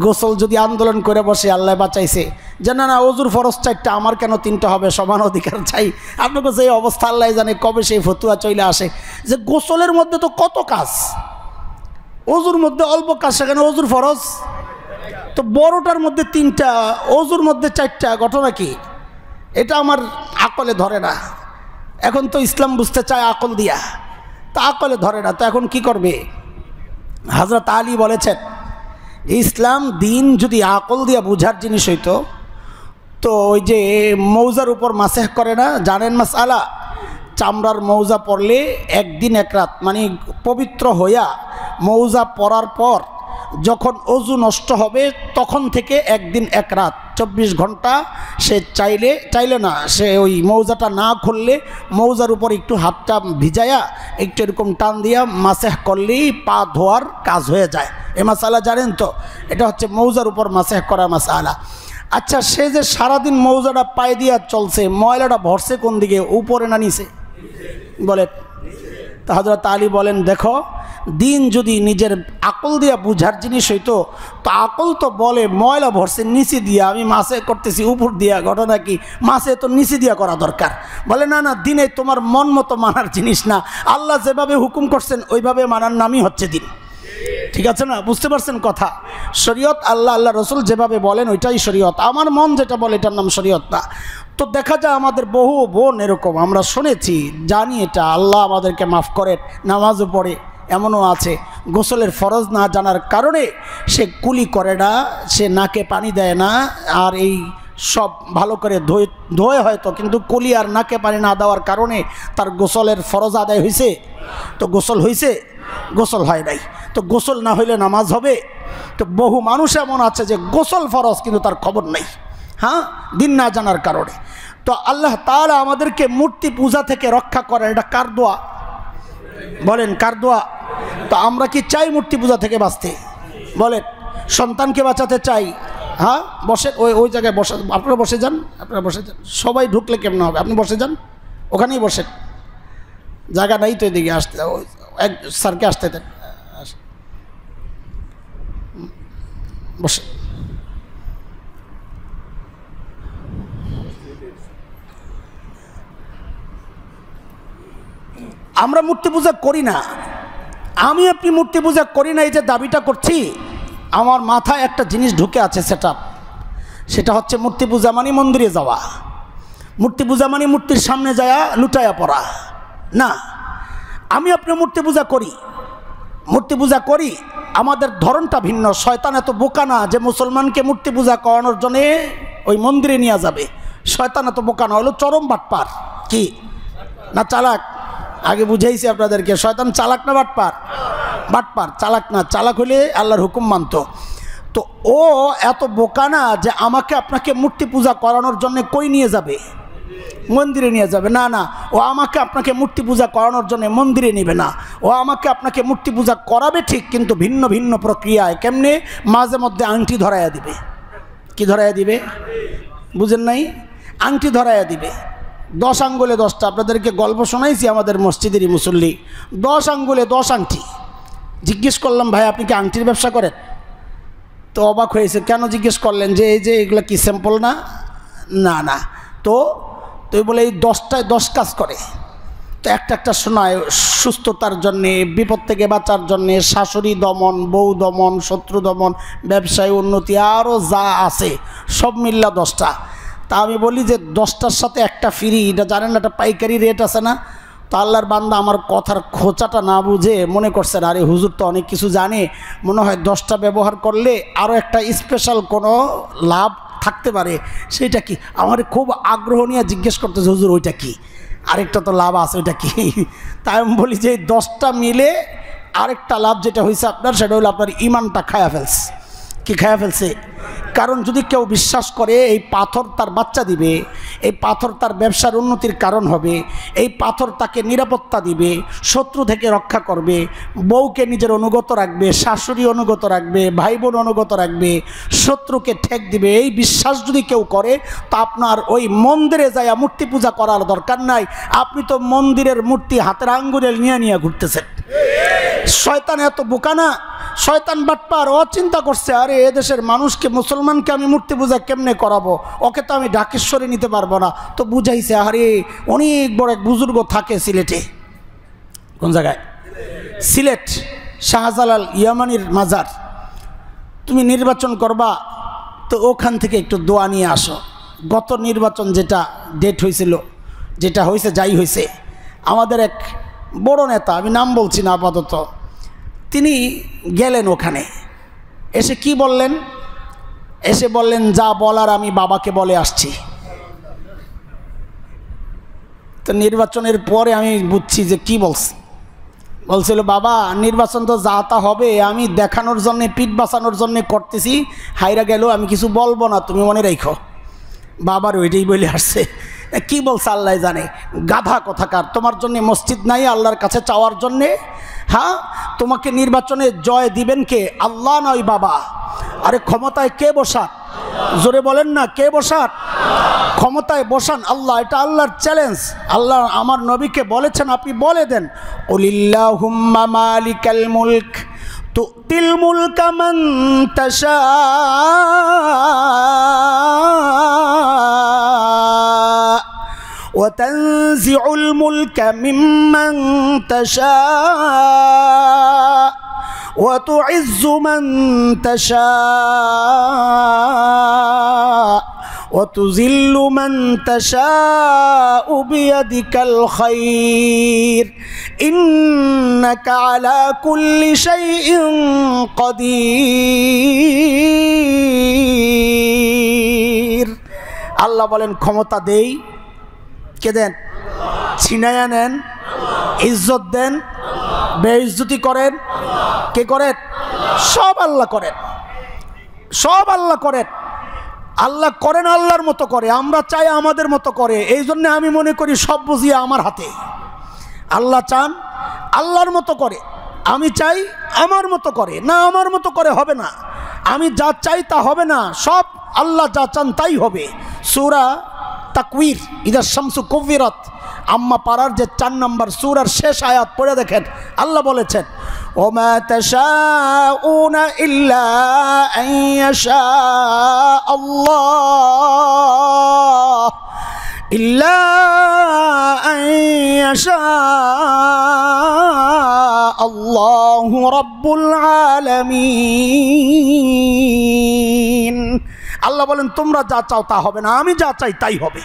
গোসল যদি আন্দোলন করে বসে, আল্লাহ বাঁচাইছে যে না না অজুর ফরজ 4টা, আমার কেন 3টা হবে, সমান অধিকার চাই। আপনাকে যে অবস্থা আল্লাহ জানে কবে সেই ফতুয়া চলে আসে যে গোসলের মধ্যে তো কত কাজ, অজুর মধ্যে অল্প কাজ, সেখানে অজুর ফরজ তো বড়টার মধ্যে 3টা, অজুর মধ্যে 4টা। ঘটনা কি? এটা আমার আকলে ধরে না। এখন তো ইসলাম বুঝতে চায় আকল দিয়া, তা আকলে ধরে না, তো এখন কি করবে? হযরত আলী বলেছেন, ইসলাম দিন যদি আকল দিয়া বুঝার জিনিস হইতো, তো ওই যে মৌজার উপর মাসেহ করে না, জানেন মাসআলা? চামড়ার মৌজা পরলে একদিন এক রাত, মানে পবিত্র হইয়া মৌজা পরার পর যখন অজু নষ্ট হবে তখন থেকে একদিন এক রাত 24 ঘন্টা সে চাইলে না, সে ওই মৌজাটা না খুললে মৌজার উপর একটু হাতটা ভিজায়া একটু এরকম টান দিয়া মাসেহ করলেই পা ধোয়ার কাজ হয়ে যায়। এ মাসআলা জানেন তো? এটা হচ্ছে মৌজার উপর মাসেহ করা মাসআলা। আচ্ছা, সে যে সারাদিন মৌজাটা পায়ে দিয়া চলছে, ময়লাটা ভরছে কোন দিকে, উপরে না নিচে? বলে। তো হযরত আলী বলেন, দেখো দিন যদি নিজের আকল দিয়া বুঝার জিনিস হইতো, তো আকল তো বলে ময়লা ভরছে নিচে দিয়া, আমি মাছে করতেছি উপর দিয়া, ঘটনা কি মাছে তো নিচে দিয়া করা দরকার। বলে না না, দিনে তোমার মন মতো মানার জিনিস না, আল্লাহ যেভাবে হুকুম করছেন ওইভাবে মানার নামই হচ্ছে দিন। ঠিক আছে না? বুঝতে পারছেন কথা? শরীয়ত আল্লাহ রসুল যেভাবে বলেন ওইটাই শরীয়ত, আমার মন যেটা বলে এটার নাম শরীয়ত না। তো দেখা যায় আমাদের বহু বোন এরকম, আমরা শুনেছি, জানি এটা, আল্লাহ আমাদেরকে মাফ করেন, নামাজও পড়ে, এমনও আছে গোসলের ফরজ না জানার কারণে সে কুলি করে না, সে নাকে পানি দেয় না, আর এই সব ভালো করে ধোয়ে হয়তো, কিন্তু কুলি আর নাকে পানি না দেওয়ার কারণে তার গোসলের ফরজ আদায় হয়েছে? তো গোসল হয়েছে? গোসল হয় নাই। তো গোসল না হইলে নামাজ হবে? তো বহু মানুষ এমন আছে যে গোসল ফরজ কিন্তু তার খবর নেই, হ্যাঁ, দিন না জানার কারণে। তো আল্লাহ তাআলা আমাদেরকে মূর্তি পূজা থেকে রক্ষা করেন, এটা কার দোয়া? বলেন কার দোয়া? তো আমরা কি চাই মূর্তি পূজা থেকে বাঁচতে? বলেন, সন্তানকে বাঁচাতে চাই? হ্যাঁ, বসে ওই জায়গায় বসে, আপনারা বসে যান, আপনারা বসে যান, সবাই ঢুকলে কেমন হবে? আপনি বসে যান, ওখানেই বসেন, জায়গা নাই তো এদিকে আসতে, এক স্যারকে আসতে দেন, বসে। আমরা মূর্তি পূজা করি না, আমি আপনি মূর্তি পূজা করি না, এই যে দাবিটা করছি, আমার মাথায় একটা জিনিস ঢুকে আছে, সেটা হচ্ছে মূর্তি পূজা মানে মন্দিরে যাওয়া, মূর্তি পূজা মানে মূর্তির সামনে যাওয়া লুটায়া পড়া না। আমি আপনি মূর্তি পূজা করি, মূর্তি পূজা করি, আমাদের ধরনটা ভিন্ন। শয়তান এত বোকা না যে মুসলমানকে মূর্তি পূজা করানোর জন্যে ওই মন্দিরে নিয়ে যাবে। শয়তান এত বোকা না, হলো চরম বাটপার। কি না চালাক? আগে বুঝাইছি আপনাদেরকে, শয়তান চালাক না বাটপার? বাটপার, চালাক না। চালাক হলে আল্লাহর হুকুম মানত। তো ও এত বোকা না যে আমাকে আপনাকে মূর্তি পূজা করানোর জন্য কই নিয়ে যাবে? মন্দিরে নিয়ে যাবে না। না, ও আমাকে আপনাকে মূর্তি পূজা করানোর জন্য মন্দিরে নেবে না, ও আমাকে আপনাকে মূর্তি পূজা করাবে ঠিক, কিন্তু ভিন্ন ভিন্ন প্রক্রিয়ায়। কেমনে? মাঝে মধ্যে আংটি ধরাইয়া দিবে। কি ধরাইয়া দিবে? বুঝেন নাই? আংটি ধরাইয়া দিবে। 10 আঙ্গুলে 10টা, আপনাদেরকে গল্প শোনাইছি আমাদের মসজিদেরই মুসল্লি, 10 আঙ্গুলে 10 আংটি। জিজ্ঞেস করলাম, ভাই আপনি কি আংটির ব্যবসা করেন? তো অবাক হয়েছে। কেন জিজ্ঞেস করলেন? যে এই যে এগুলো কি স্যাম্পল না? না না। তো তুই বলে এই 10টায় 10 কাজ করে। তো একটা শোনায়, সুস্থতার জন্যে, বিপদ থেকে বাঁচার জন্যে, শাশুড়ি দমন, বউ দমন, শত্রু দমন, ব্যবসায় উন্নতি, আরও যা আছে সব মিল্লা 10টা। তা আমি বলি যে 10টার সাথে একটা ফ্রি, এটা জানেন না, একটা পাইকারি রেট আছে না? তো আল্লাহর বান্দা আমার কথার খোঁচাটা না বুঝে মনে করছেন আরে হুজুর তো অনেক কিছু জানে, মনে হয় 10টা ব্যবহার করলে আরও একটা স্পেশাল কোনো লাভ থাকতে পারে। সেটা কি? আমার খুব আগ্রহ নিয়ে জিজ্ঞেস করতেছে, হুজুর ওইটা কি? আরেকটা তো লাভ আছে, ওইটা কি? তাই আমি বলি যে 10টা মিলে আরেকটা লাভ যেটা হয়েছে আপনার, সেটা হলো আপনার ইমানটা খায়া ফেলছে। কি খায়া ফেলছে? কারণ যদি কেউ বিশ্বাস করে এই পাথর তার বাচ্চা দিবে, এই পাথর তার ব্যবসার উন্নতির কারণ হবে, এই পাথর তাকে নিরাপত্তা দিবে, শত্রু থেকে রক্ষা করবে, বউকে নিজের অনুগত রাখবে, শাশুড়ি অনুগত রাখবে, ভাই বোন অনুগত রাখবে, শত্রুকে ঠেক দিবে, এই বিশ্বাস যদি কেউ করে, তা আপনার ওই মন্দিরে যায় মূর্তি পূজা করার দরকার নাই। আপনি তো মন্দিরের মূর্তি হাতের আঙ্গুলে নিয়ে ঘুরতেছেন। শয়তান এত বোকা না, শয়তান বাটপার। ও চিন্তা করছে আরে এদেশের মানুষকে, মুসলমানকে আমি মূর্তি পূজা কেমনে করাবো, ওকে তো আমি ঢাকেশ্বরে নিতে পারবো না। তো বুঝাইছে আরে অনেক বড় এক বুজুর্গ থাকে সিলেটে। কোন জায়গায়? সিলেট, শাহজালাল ইয়ামানির মাজার। তুমি নির্বাচন করবা, তো ওখান থেকে একটু দোয়া নিয়ে আসো। গত নির্বাচন যেটা ডেট হয়েছিল, যেটা হয়েছে যাই হয়েছে, আমাদের এক বড় নেতা, আমি নাম বলছি না আপাতত, তিনি গেলেন ওখানে। এসে কি বললেন? এসে বললেন যা বলার আমি বাবাকে বলে আসছি। তো নির্বাচনের পরে আমি বুঝছি যে কি বলছিল, বাবা নির্বাচন তো যা তা হবে, আমি দেখানোর জন্যে, পিঠ বাঁচানোর জন্যে করতেছি, হাইরা গেলেও আমি কিছু বলবো না, তুমি মনে রাখো। বাবার ওইটাই বলে আসছে। কি বলছে আল্লাহ জানে। গাধা কথাকার, তোমার জন্য মসজিদ নাই আল্লাহর কাছে চাওয়ার জন্যে? হ্যাঁ, তোমাকে নির্বাচনে জয় দিবেন কে? আল্লাহ নয় বাবা। আরে ক্ষমতায় কে বসা? জোরে বলেন না, কে বসান? ক্ষমতায় বসান আল্লাহ, এটা আল্লাহর চ্যালেঞ্জ। আল্লাহ আমার নবীকে বলেছেন, আপনি বলে দেন, কুলিল্লাহুম্মা মালিকাল মুলক তুতিল মুলকা মান তাশা ওয়া তানজিউল মুলকা মিম্মান তাশা وتعز من تشاء وتذل من تشاء بيدك الخير إنك على كل شيء قدير। আল্লাহ বলেন ক্ষমতা দেই, কে দেন? ছিনায়া নেন, ইজ্জত দেন, বেইজ্জতি করেন, কে করেন? সব আল্লাহ করেন, সব আল্লাহ করেন। আল্লাহ করেন আল্লাহর মতো করে, আমরা চাই আমাদের মতো করে। এই জন্য আমি মনে করি সব বুঝিয়ে আমার হাতে। আল্লাহ চান আল্লাহর মতো করে, আমি চাই আমার মতো করে। না, আমার মতো করে হবে না, আমি যা চাই তা হবে না, সব আল্লাহ যা চান তাই হবে। সূরা তাকওয়ির ইদা শামসু কুবিরাত আম্মা পারার যে 4 নম্বর সূরার শেষ আয়াত পড়ে দেখেন, আল্লাহ বলেছেন, ওমা তাশাউনা ইল্লা আন ইয়াশা আল্লাহ ইল্লা আন ইয়াশা আল্লাহু রাব্বুল আলামিন। আল্লাহ বলেন তোমরা যা চাও তা হবে না, আমি যা চাই তাই হবে।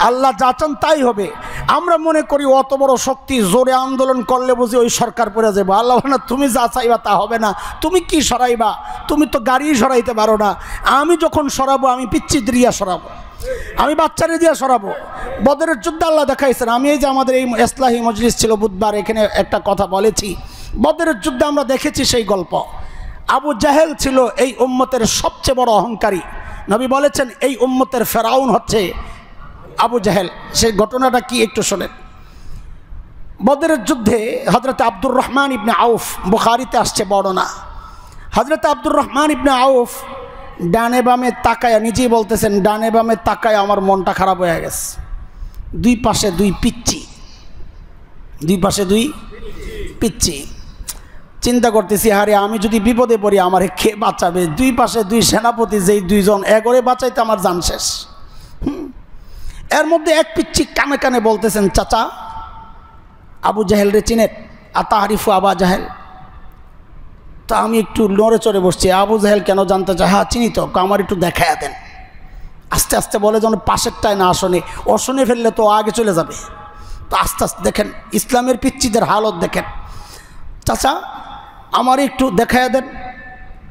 আল্লাহ যা চান তাই হবে। আমরা মনে করি অত বড় শক্তি, জোরে আন্দোলন করলে বুঝি ওই সরকার পড়ে যাবে। আল্লাহ বলেন না, তুমি যা চাইবা তা হবে না। তুমি কি সরাইবা? তুমি তো গাড়ি সরাইতে পারো না। আমি যখন সরাবো, আমি পিচ্ছি দিয়া সরাবো, আমি বাচ্চারে দিয়া সরাবো। বদরের যুদ্ধ আল্লাহ দেখাইছেন। আমি এই যে আমাদের এই ইসলাহি মজলিস ছিল বুধবার, এখানে একটা কথা বলেছি, বদরের যুদ্ধে আমরা দেখেছি সেই গল্প। আবু জাহেল ছিল এই উম্মতের সবচেয়ে বড় অহংকারী। নবী বলেছেন এই উম্মতের ফেরাউন হচ্ছে আবু জাহেল। সেই ঘটনাটা কি একটু শোনেন। বদরের যুদ্ধে হযরত আব্দুর রহমান ইবনে আউফ, বুখারীতে আসছে বর্ণনা, হযরত আব্দুর রহমান ইবনে আউফ ডানে বামে তাকায়, নিজেই বলতেছেন, ডানে বামে তাকায় আমার মনটা খারাপ হয়ে গেছে। দুই পাশে দুই পিচ্চি, দুই পাশে দুই পিচ্চি। চিন্তা করতেছি, আরে আমি যদি বিপদে পড়ি আমার কে বাঁচাবে? দুই পাশে দুই সেনাপতি, যেই দুইজন এগরে বাঁচাইতে আমার জান শেষ। এর মধ্যে এক পিচ্চি কানে কানে বলতেছেন, চাচা আবু জাহেল রে চিনেন? আতাহারিফু আবা জাহেল। তো আমি একটু নড়ে চড়ে বসছি। আবু জাহেল কেন জানতে চাই? হ্যাঁ চিনি তো। আমার একটু দেখাইয়া দেন। আস্তে আস্তে বলে যেন পাশেরটায় না শোনে, ও শুনে ফেললে তো আগে চলে যাবে। তো আস্তে আস্তে দেখেন ইসলামের পিচ্চিদের হালত দেখেন। চাচা আমার একটু দেখাইয়া দেন।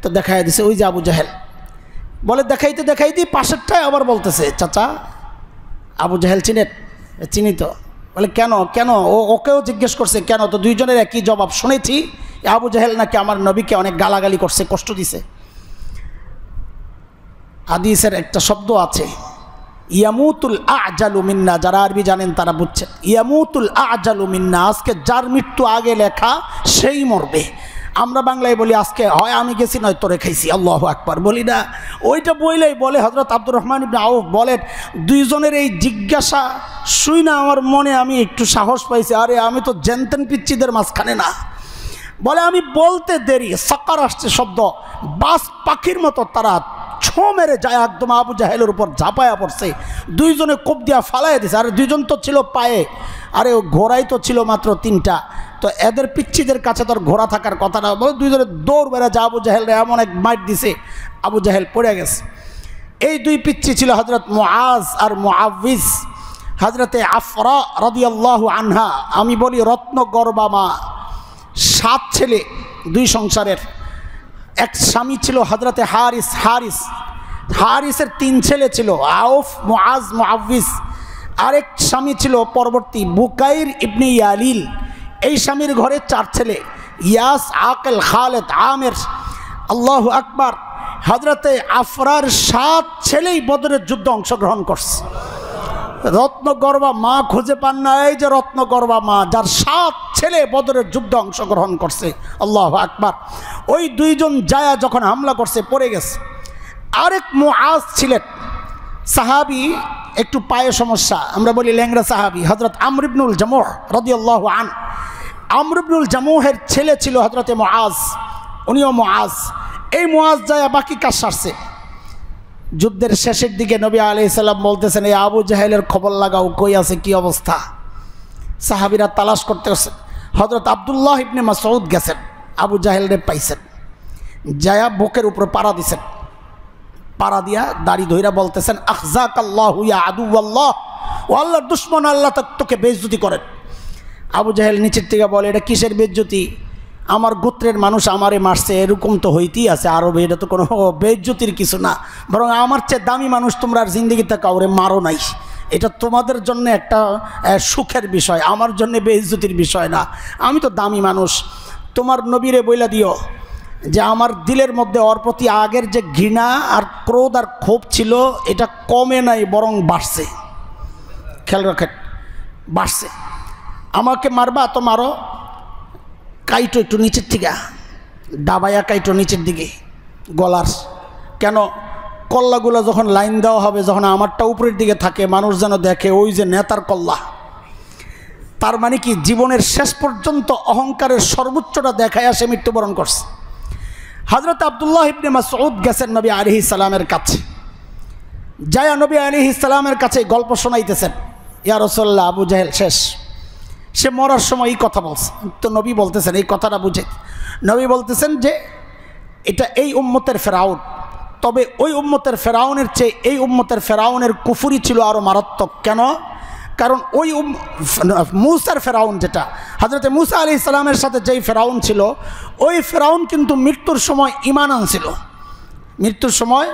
তো দেখাইয়া দিছে ওই যে আবু জাহেল। বলে দেখাইতে দেখাইতে পাশেরটায় আবার বলতেছে, চাচা আবু জাহেল চিনেন? চিনি তো। বলে কেন কেন? ওকেও জিজ্ঞেস করছে কেন? তো দুইজনের একই জবাব শুনেছি, আবু জাহেল নাকি আমার নবীকে অনেক গালাগালি করছে, কষ্ট দিছে। হাদিসের একটা শব্দ আছে, ইয়ামুতুল আজালু মিন্না, যারা আরবি জানেন তারা বুঝছেন। ইয়ামুতুল আজালু মিন্না, আজকে যার মৃত্যু আগে লেখা সেই মরবে। আমরা বাংলায় বলি আজকে হয় আমি গেছি নয় তোরে খাইছি, আল্লাহু আকবার বলি না? ওইটা বইলেই বলে হযরত আব্দুর রহমান ইবনে আউফ বলেন, দুইজনের এই জিজ্ঞাসা শুই না আমার মনে আমি একটু সাহস পাইছি, আরে আমি তো জেনতেন পিচ্চিদের মাঝখানে না। বলে আমি বলতে দেরি, সাকার আসছে শব্দ, বাস পাখির মতো তারা ছো মেরে যায় একদম আবু জাহেলের উপর ঝাঁপায়া পড়ছে। দুইজনে কোপ দিয়া ফালাই দিছে। আরে দুইজন তো ছিল পায়ে, আরে ঘোড়াই তো ছিল মাত্র 3টা। তো এদের পিচ্চিদের কাছে তোর ঘোড়া থাকার কথা না। বলে দুইজনে দৌড় বেড়ে যা আবু জাহেলরে এমন এক মাইট দিছে, আবু জাহেল পড়ে গেছে। এই দুই পিচ্চি ছিল হযরত মুআজ আর মুআউযিজ। হযরতে আফরা রাদিয়াল্লাহু আনহা, আমি বলি রত্নগর্বা মা, 7 ছেলে 2 সংসারের। এক স্বামী ছিল হযরতে হারিসের 3 ছেলে ছিল, আউফ, মুআজ, মুআউযিজ। আরেক স্বামী ছিল পরবর্তী বুকাইর ইবনে ইয়ালিল। এই স্বামীর ঘরে 4 ছেলে, ইয়াস, আকেল, খালেদ, আমের। আল্লাহু আকবার। হযরতে আফরার 7 ছেলেই বদরের যুদ্ধে অংশগ্রহণ করছে। রত্নগর্বা মা খুঁজে পান না, এই যে রত্নগর্বা মা, যার 7 ছেলে বদরের যুদ্ধে অংশগ্রহণ করছে। আল্লাহু আকবার। ওই দুইজন যায়া যখন হামলা করছে পড়ে গেছে। আরেক মুআজ ছিলেন সাহাবী, একটু পায়ে সমস্যা, আমরা বলি ল্যাংড়া সাহাবী, হযরত আমর ইবনুল জামুহ রাদিয়াল্লাহু আনহু। আমর ইবনুল জামুহের ছেলে ছিল হযরতে মুআজ, উনিও মুআজ। এই মুআজ যায় বাকি কাজ সারছে। যুদ্ধের শেষের দিকে নবী আলাইহিস সালাম বলতেছেন, এই আবু জাহেলের খবর লাগাও, কই আছে, কি অবস্থা। সাহাবীরা তালাশ করতেছে। হযরত আব্দুল্লাহ ইবনে মাসউদ গেছেন, আবু জাহেলরে পাইছেন, যায়া বুকের উপর পাড়া দিছেন। পাড়া দিয়া দাড়ি ধইরা বলতেছেন, আখজাকাল্লাহু ইয়া আদুওয়াল্লাহ, ও আল্লাহর দুশমন, আল্লাহ তোকে বেইজ্জতি করেন। আবু জাহেল নিচের থেকে বলে, এটা কিসের বেইজ্জতি? আমার গোত্রের মানুষ আমারে মারছে, এরকম তো হইতেই আছে আরবে, এটা তো কোনো বেইজ্জতির কিছু না, বরং আমার চেয়ে দামি মানুষ তোমরা আর জিন্দেগিতে কাউরে মারো নাই, এটা তোমাদের জন্য একটা সুখের বিষয়, আমার জন্য বেইজ্জতির বিষয় না, আমি তো দামি মানুষ। তোমার নবীরে বইলা দিও যে আমার দিলের মধ্যে ওর প্রতি আগের যে ঘৃণা আর ক্রোধ আর ক্ষোভ ছিল, এটা কমে নাই, বরং বাড়ছে। খেয়াল রাখেন, বাড়ছে। আমাকে মারবা তো মারো, কাইটো একটু নিচের থেকে, ডাবায়া কাইটো নিচের দিকে গলার। কেন? কল্লাগুলো যখন লাইন দেওয়া হবে, যখন আমারটা উপরের দিকে থাকে, মানুষ যেন দেখে ওই যে নেতার কল্লা। তার মানে কি, জীবনের শেষ পর্যন্ত অহংকারের সর্বোচ্চটা দেখায় সে মৃত্যুবরণ করছে। হযরত আব্দুল্লাহ ইবনে মাসউদ গেছেন নবী আলাইহিস সালামের কাছে, যায়া নবী আলাইহিস সালামের কাছে গল্প শোনাইতেছেন, ইয়া রাসূলুল্লাহ, আবু জাহেল শেষ, সে মরার সময় এই কথা বলছে। তো নবী বলতেছেন, এই কথাটা বুঝে নবী বলতেছেন যে এটা এই উম্মতের ফেরাউন, তবে ওই উম্মতের ফেরাউনের চেয়ে এই উম্মতের ফেরাউনের কুফরি ছিল আরও মারাত্মক। কেন? কারণ ওই মূসার ফেরাউন, যেটা হযরতে মূসা আলাইহিস সালামের সাথে যেই ফেরাউন ছিল, ওই ফেরাউন কিন্তু মৃত্যুর সময় ঈমান আনছিল। মৃত্যুর সময়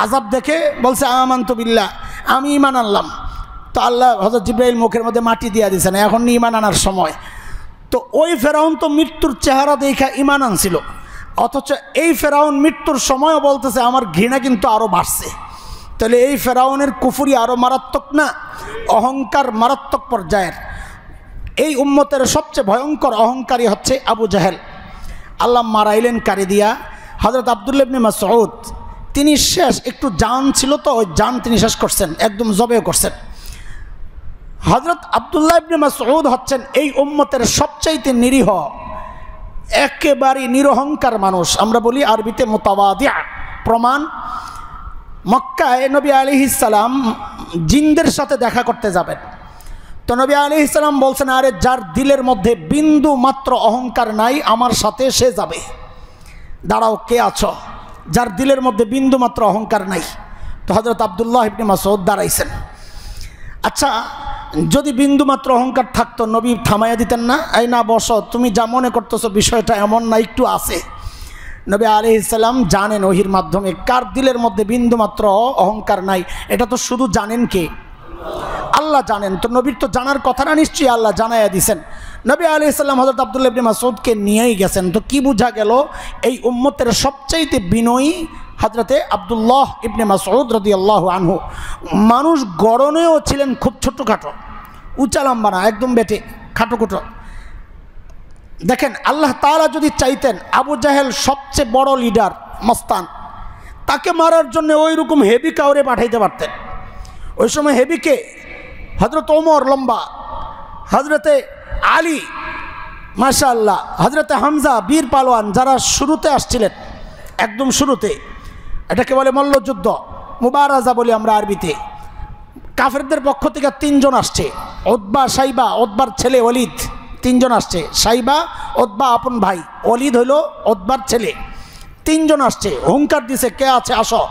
আযাব দেখে বলছে, আমানতু বিল্লাহ, আমি ঈমান আনলাম। তো আল্লাহ হযরত জিবরাইল মুখের মধ্যে মাটি দিয়ে দিয়েছেন, এখন ঈমান আনার সময়। তো ওই ফেরাউন তো মৃত্যুর চেহারা দেখা ঈমান আনছিল, অথচ এই ফেরাউন মৃত্যুর সময়ও বলতেছে আমার ঘৃণা কিন্তু আরও বাড়ছে। তাহলে এই ফেরাউনের কুফরি আরও মারাত্মক না? অহংকার মারাত্মক পর্যায়ের। এই উম্মতের সবচেয়ে ভয়ঙ্কর অহংকারী হচ্ছে আবু জাহেল। আল্লাহ মারাইলেন কারি দিয়া। হযরত আব্দুল্লাহ ইবনে মাসউদ, তিনি শেষ, একটু জান ছিল তো, ওই জান তিনি শেষ করছেন, একদম জবে করছেন। হযরত আব্দুল্লাহ ইবনে মাসউদ হচ্ছেন এই উম্মতের সবচাইতে নিরীহ, একেবারে নিরহংকার মানুষ। আমরা বলি আরবিতে মুতাওয়াদি'। প্রমাণ, মক্কায় নবী আলাইহিস সালাম জিনদের সাথে দেখা করতে যাবেন। তো নবী আলাইহিস সালাম বলছেন, আরে যার দিলের মধ্যে বিন্দু মাত্র অহংকার নাই, আমার সাথে সে যাবে। দাঁড়াও, কে আছো? যার দিলের মধ্যে বিন্দু মাত্র অহংকার নাই। তো হযরত আব্দুল্লাহ ইবনে মাসউদ দাঁড়াইছেন। আচ্ছা, যদি বিন্দু মাত্র অহংকার থাকতো, নবী থামাইয়া দিতেন না? এই না, বসো, তুমি যা মনে করতেছো বিষয়টা এমন না, একটু আছে। নবী আলাইহিস সালাম জানেন ওহির মাধ্যমে কার দিলের মধ্যে বিন্দু মাত্র অহংকার নাই। এটা তো শুধু জানেন কে? আল্লাহ জানেন। তো নবীর তো জানার কথা না, নিশ্চয়ই আল্লাহ জানাইয়া দিয়েছেন। নবী আলাইহিস সালাম হযরত আব্দুল্লাহ ইবনে মাসউদকে নিয়েই গেছেন। তো কি বোঝা গেল? এই উম্মতের সবচাইতে বিনয়ী হযরতে আব্দুল্লাহ ইবনে মাসউদ রাদিয়াল্লাহু আনহু। মানুষ গড়নেও ছিলেন খুব ছোট্টখাটো, উঁচা লম্বা না, একদম বেটে খাটোকুটো। দেখেন, আল্লাহ তাআলা যদি চাইতেন, আবু জাহেল সবচেয়ে বড় লিডার, মস্তান, তাকে মারার জন্য ওই রকম হেভি কাউরে পাঠাইতে পারতেন। ওই সময় হেভিকে হযরত ওমর লম্বা, হযরতে আলী মাশাআল্লাহ, হযরতে হামজা বীর পালোয়ান, যারা শুরুতে আসছিলেন, একদম শুরুতে, এটাকে বলে মল্লযুদ্ধ, মুবারাজা বলি আমরা আরবিতে। কাফেরদের পক্ষ থেকে 3 জন আসছে, উতবা, সাইবা, উতবার ছেলে ওলিদ, 3 জন আসছে। সাইবা, উতবা আপন ভাই, ওলিদ হইল উতবার ছেলে। 3 জন আসছে, হুঙ্কার দিছে, কে আছে আসো।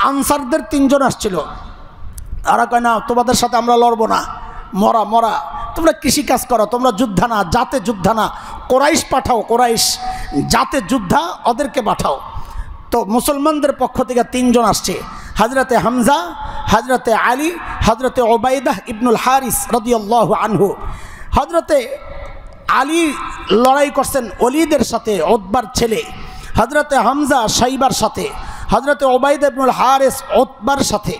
আনসারদের 3 জন আসছিল, আর কয় না, তোমাদের সাথে আমরা লড়বো না, মরা মরা, তোমরা কৃষিকাজ করো, তোমরা যোদ্ধা না, জাতে যোদ্ধা না, কোরাইশ পাঠাও, কোরাইশ জাতে যোদ্ধা, ওদেরকে পাঠাও। তো মুসলমানদের পক্ষ থেকে 3 জন আসছে, হযরতে হামজা, হযরতে আলী, হযরতে উবাইদাহ ইবনুল হারিস রাদিয়াল্লাহু আনহু। হযরতে আলী লড়াই করছেন ওলিদের সাথে, উতবার ছেলে। হযরতে হামজা সাইবার সাথে, হযরতে উবাইদাহ ইবনুল হারিস উতবার সাথে।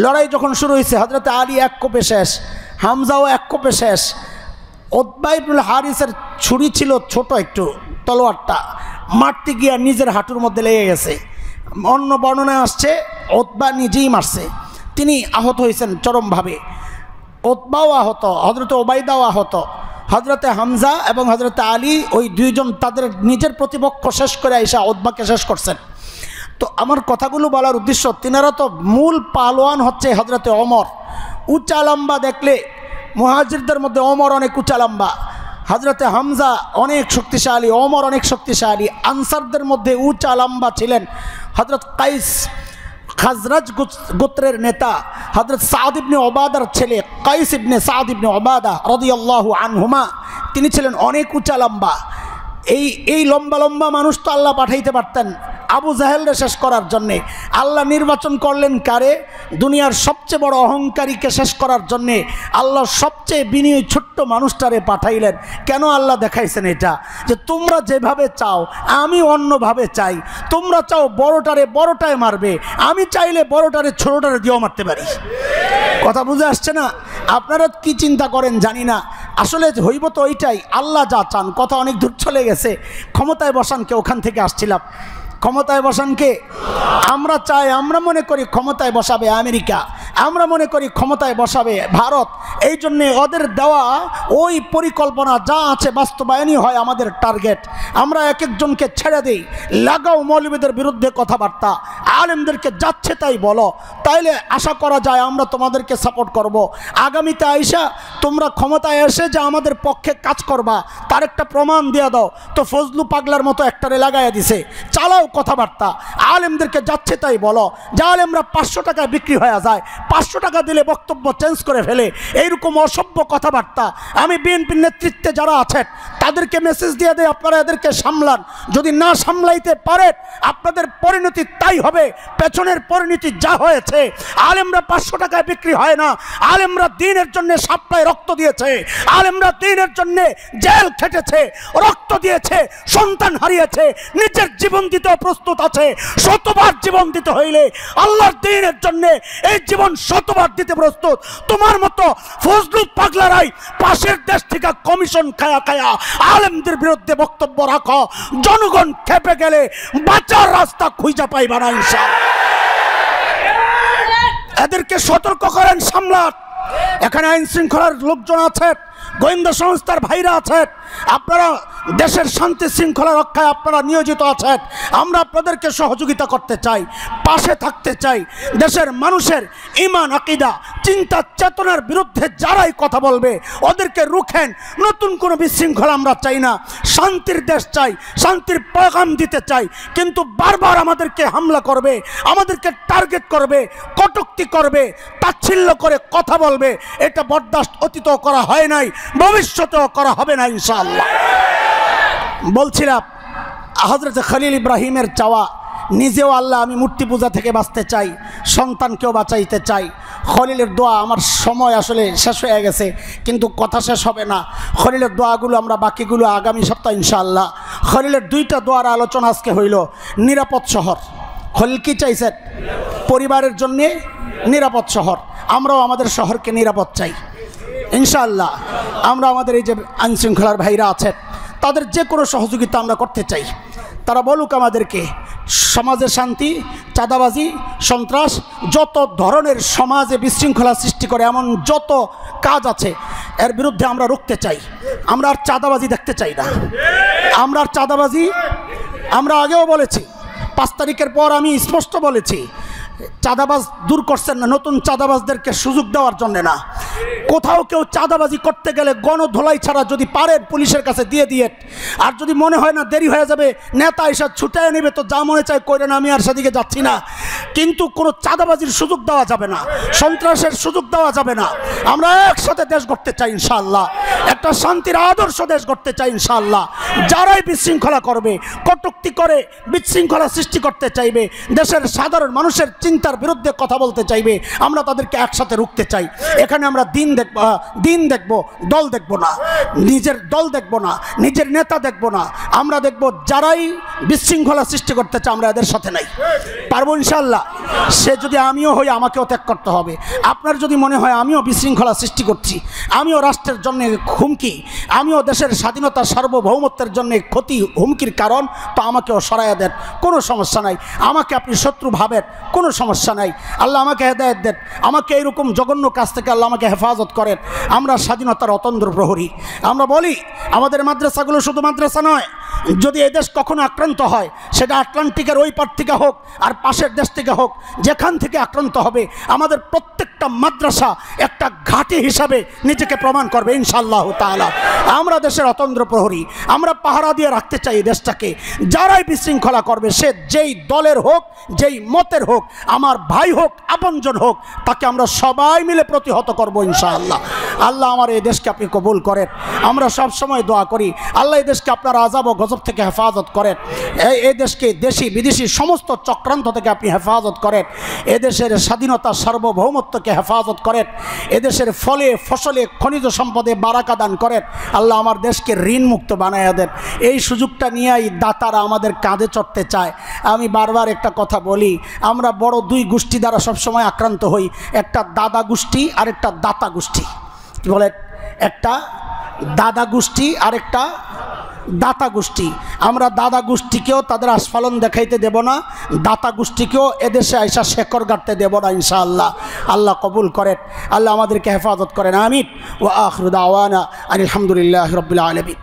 লড়াই যখন শুরু হয়েছে, হযরতে আলী 1 কোপে শেষ, হামজাও 1 কোপে শেষ। উতবা ইবনুল হারিসের ছুরি ছিল ছোট একটু, তলোয়ারটা মারতে গিয়ে নিজের হাঁটুর মধ্যে লেগে গেছে। অন্য বর্ণনায় আসছে উতবা নিজেই মারছে, তিনি আহত হয়েছেন চরমভাবে। উতবাও আহত, হজরতে ওবাইদাও আহত, হজরতে হামজা এবং হজরতে আলী ওই দুইজন তাদের নিজের প্রতিপক্ষ শেষ করে আইসা উতবাকে শেষ করছেন। তো আমার কথাগুলো বলার উদ্দেশ্য, তিনারা তো মূল পালোয়ান হচ্ছে হজরতে ওমর। উঁচা লম্বা দেখলে মুহাজিরদের মধ্যে ওমর অনেক উঁচা লম্বা, হজরতে হামজা অনেক শক্তিশালী, ওমর অনেক শক্তিশালী। আনসারদের মধ্যে উঁচা লম্বা ছিলেন হজরত কাইস, খাজরাজ গোত্রের নেতা হজরত সাদ ইবনে ওবাদার ছেলে কাইস ইবনে সাদ ইবনে ওবাদা রাদিয়াল্লাহু আনহুমা, তিনি ছিলেন অনেক উঁচা লম্বা। এই লম্বা লম্বা মানুষ তো আল্লাহ পাঠাইতে পারতেন আবু জাহেলরে শেষ করার জন্যে। আল্লাহ নির্বাচন করলেন কারে? দুনিয়ার সবচেয়ে বড় অহংকারীকে শেষ করার জন্যে আল্লাহ সবচেয়ে বিনয়ী ছোট্ট মানুষটারে পাঠাইলেন। কেন আল্লাহ দেখাইছেন এটা? যে তোমরা যেভাবে চাও আমি অন্যভাবে চাই। তোমরা চাও বড়টারে বড়টায় মারবে, আমি চাইলে বড়টারে ছোটটারে দিয়েও মারতে পারি। কথা বুঝে আসছে না? আপনারা কি চিন্তা করেন জানি না, আসলে হইব তো ওইটাই, আল্লাহ যা চান। কথা অনেক দূর চলে গেছে, ক্ষমতায় বসানকে ওখান থেকে আসছিলাম। ক্ষমতায় বসানকে আমরা চাই, আমরা মনে করি ক্ষমতায় বসাবে আমেরিকা, আমরা মনে করি ক্ষমতায় বসাবে ভারত। এই জন্যে ওদের দেওয়া ওই পরিকল্পনা যা আছে বাস্তবায়নই হয় আমাদের টার্গেট। আমরা এক একজনকে ছেড়ে দিই, লাগাও মৌলবীদের বিরুদ্ধে কথাবার্তা, আলেমদেরকে যাচ্ছে তাই বলো, তাইলে আশা করা যায় আমরা তোমাদেরকে সাপোর্ট করব। আগামীতে আইসা তোমরা ক্ষমতায় এসে যে আমাদের পক্ষে কাজ করবা তার একটা প্রমাণ দিয়ে দাও। তো ফজলু পাগলার মতো একটারে লাগাইয়া দিছে, চালাও কথাবার্তা, আলেমদেরকে যাচ্ছে তাই বলো। যে আলেমরা 500 টাকায় বিক্রি হয়ে যায়, 500 টাকা দিলে বক্তব্য চেঞ্জ করে ফেলে, এইরকম অসভ্য কথাবার্তা। আমি বিএনপির নেতৃত্বে যারা আছেন তাদেরকে মেসেজ দিয়ে দেয়, আপনারা এদেরকে সামলান। যদি না সামলাইতে পারেন আপনাদের পরিণতি তাই হবে, পেছনের পরিণতি যা হয়েছে। আলেমরা 500 টাকায় বিক্রি হয় না, আলেমরা দ্বীনের জন্য সাপ্লাই রক্ত দিয়েছে, আলেমরা দ্বীনের জন্য জেল খেটেছে, রক্ত দিয়েছে, সন্তান হারিয়েছে, নিজের জীবন দিতে প্রস্তুত আছে। 100বার জীবন দিতে হইলে আল্লাহর দ্বীনের জন্য এই জীবন 100বার দিতে প্রস্তুত। তোমার মতো ফজলু পাগলারাই পাশের দেশ থেকে কমিশন খায়া খায়া আলেমদের বিরুদ্ধে বক্তব্য রাখো, জনগণ খেপে গেলে বাঁচার রাস্তা খুঁজে পাইবা না ইনশাআল্লাহ। এদেরকে সতর্ক করেন, সামলান। এখানে আইন শৃঙ্খলার লোকজন আছে, গোয়েন্দা সংস্থার ভাইরা আছেন, আপনারা দেশের শান্তি শৃঙ্খলা রক্ষায় আপনারা নিয়োজিত আছেন। আমরা আপনাদেরকে সহযোগিতা করতে চাই, পাশে থাকতে চাই। দেশের মানুষের ঈমান আকীদা চিন্তা চেতনার বিরুদ্ধে যারাই কথা বলবে ওদেরকে রুখেন। নতুন কোনো বিশৃঙ্খলা আমরা চাই না, শান্তির দেশ চাই, শান্তির পয়গাম দিতে চাই। কিন্তু বারবার আমাদেরকে হামলা করবে, আমাদেরকে টার্গেট করবে, কটূক্তি করবে, তাচ্ছিল্য করে কথা বলবে, এটা বরদাস্ত অতীতও করা হয় নাই, ভবিষ্যতেও করা হবে না ইনশাআল্লাহ। বলছিলাম হযরত খলিল ইব্রাহিমের চাওয়া, নিজেও আল্লাহ আমি মূর্তি পূজা থেকে বাঁচতে চাই, সন্তানকেও বাঁচাইতে চাই। খলিলের দোয়া, আমার সময় আসলে শেষ হয়ে গেছে কিন্তু কথা শেষ হবে না। খলিলের দোয়াগুলো আমরা বাকিগুলো আগামী সপ্তাহ ইনশাআল্লাহ। খলিলের 2টা দোয়ার আলোচনা আজকে হইল। নিরাপদ শহর, খলিল কি চাইছেন? পরিবারের জন্যে নিরাপদ শহর। আমরাও আমাদের শহরকে নিরাপদ চাই ইনশাআল্লাহ। আমরা আমাদের এই যে আইনশৃঙ্খলার ভাইরা আছেন তাদের যে কোনো সহযোগিতা আমরা করতে চাই। তারা বলুক আমাদেরকে, সমাজে শান্তি, চাঁদাবাজি, সন্ত্রাস, যত ধরনের সমাজে বিশৃঙ্খলা সৃষ্টি করে এমন যত কাজ আছে এর বিরুদ্ধে আমরা রুখতে চাই। আমরা আর চাঁদাবাজি দেখতে চাই না। আমরা আর চাঁদাবাজি, আমরা আগেও বলেছি, 5 তারিখের পর আমি স্পষ্ট বলেছি, চাঁদাবাজ দূর করছেন না, নতুন চাঁদাবাজদেরকে সুযোগ দেওয়ার জন্য না। কোথাও কেউ চাঁদাবাজি করতে গেলে গণধোলাই ছাড়া যদি পারেন পুলিশের কাছে দিয়ে দিয়ে, আর যদি মনে হয় না দেরি হয়ে যাবে নেতা এসে ছুটায় নেবে তো যা মনে চায় করেন, আমি আর সেদিকে যাচ্ছি না। কিন্তু কোনো চাঁদাবাজির সুযোগ দেওয়া যাবে না, সন্ত্রাসের সুযোগ দেওয়া যাবে না। আমরা একসাথে দেশ গড়তে চাই ইনশাআল্লাহ, একটা শান্তির আদর্শ দেশ গড়তে চাই ইনশাআল্লাহ। যারাই বিশৃঙ্খলা করবে, কটূক্তি করে বিশৃঙ্খলা সৃষ্টি করতে চাইবে, দেশের সাধারণ মানুষের চিন্তার বিরুদ্ধে কথা বলতে চাইবে, আমরা তাদেরকে একসাথে রুখতে চাই। এখানে আমরা দিন দেখব, দল দেখব না, নিজের দল দেখব না, নিজের নেতা দেখব না। আমরা দেখব যারাই বিশৃঙ্খলা সৃষ্টি করতে চায় আমরা এদের সাথে নাই। পারবো ইনশাআল্লাহ। সে যদি আমিও হই আমাকেও ত্যাগ করতে হবে। আপনার যদি মনে হয় আমিও বিশৃঙ্খলা সৃষ্টি করছি, আমিও রাষ্ট্রের জন্য হুমকি, আমিও দেশের স্বাধীনতা সার্বভৌমত্বের জন্য ক্ষতি হুমকির কারণ, তো আমাকেও সরাইয়া দেন, কোনো সমস্যা নাই। আমাকে আপনি শত্রু ভাবেন, কোনো সমস্যা নাই। আল্লাহ আমাকে হেদায়েত দেন, আমাকে এইরকম জঘন্য কাজ থেকে আল্লাহ আমাকে হেফাজত করেন। আমরা স্বাধীনতার অতন্দ্র প্রহরী। আমরা বলি আমাদের মাদ্রাসাগুলো শুধু মাদ্রাসা নয়, যদি এই দেশ কখনো আক্রান্ত হয়, সেটা আটলান্টিকের ওই পার থেকে হোক আর পাশের দেশ থেকে হোক, যেখান থেকে আক্রান্ত হবে, আমাদের প্রত্যেকটা মাদ্রাসা একটা ঘাঁটি হিসাবে নিজেকে প্রমাণ করবে ইনশাআল্লাহ তাআলা। আমরা দেশের অতন্দ্র প্রহরী, আমরা পাহারা দিয়ে রাখতে চাই দেশটাকে। যারাই বিশৃঙ্খলা করবে, সে যেই দলের হোক, যেই মতের হোক, আমার ভাই হোক, আপনজন হোক, তাকে আমরা সবাই মিলে প্রতিহত করব ইনশাআল্লাহ। আল্লাহ আমার এই দেশকে আপনি কবুল করেন। আমরা সব সময় দোয়া করি আল্লাহ এই দেশকে আপনার আযাব ও গজব থেকে হেফাজত করেন। এই দেশকে দেশি বিদেশি সমস্ত চক্রান্ত থেকে আপনি হেফাজত করেন। এদেশের স্বাধীনতা সার্বভৌমত্বকে হেফাজত করেন। এদেশের ফলে ফসলে খনিজ সম্পদে বারাকা দান করেন। আল্লাহ আমার দেশকে ঋণ মুক্ত বানায়া দেন। এই সুযোগটা নিয়েই দাতারা আমাদের কাঁধে চড়তে চায়। আমি বারবার একটা কথা বলি, আমরা বড় দুই গোষ্ঠী দ্বারা সবসময় আক্রান্ত হই, একটা দাদা গোষ্ঠী আর একটা দাতা গোষ্ঠী। কি বলেন? একটা দাদা গোষ্ঠী আর একটা দাতা গোষ্ঠী। আমরা দাদা গোষ্ঠীকেও তাদের আস্ফালন দেখাইতে দেব না, দাতা গোষ্ঠীকেও এদেশে আইসা শেকর গাড়তে দেব না ইনশাআল্লাহ। আল্লাহ কবুল করেন, আল্লাহ আমাদেরকে হেফাজত করেন। আমিন। ওয়া আখিরু দাওয়ানা আলহামদুলিল্লাহি রাব্বিল আলামিন।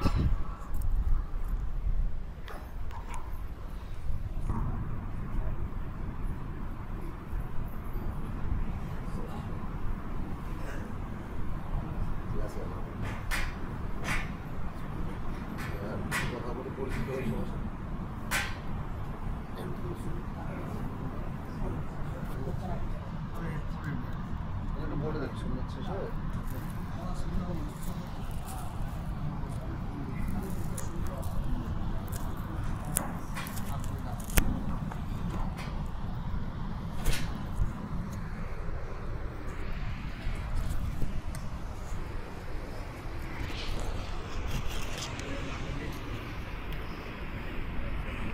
বলে দেখছি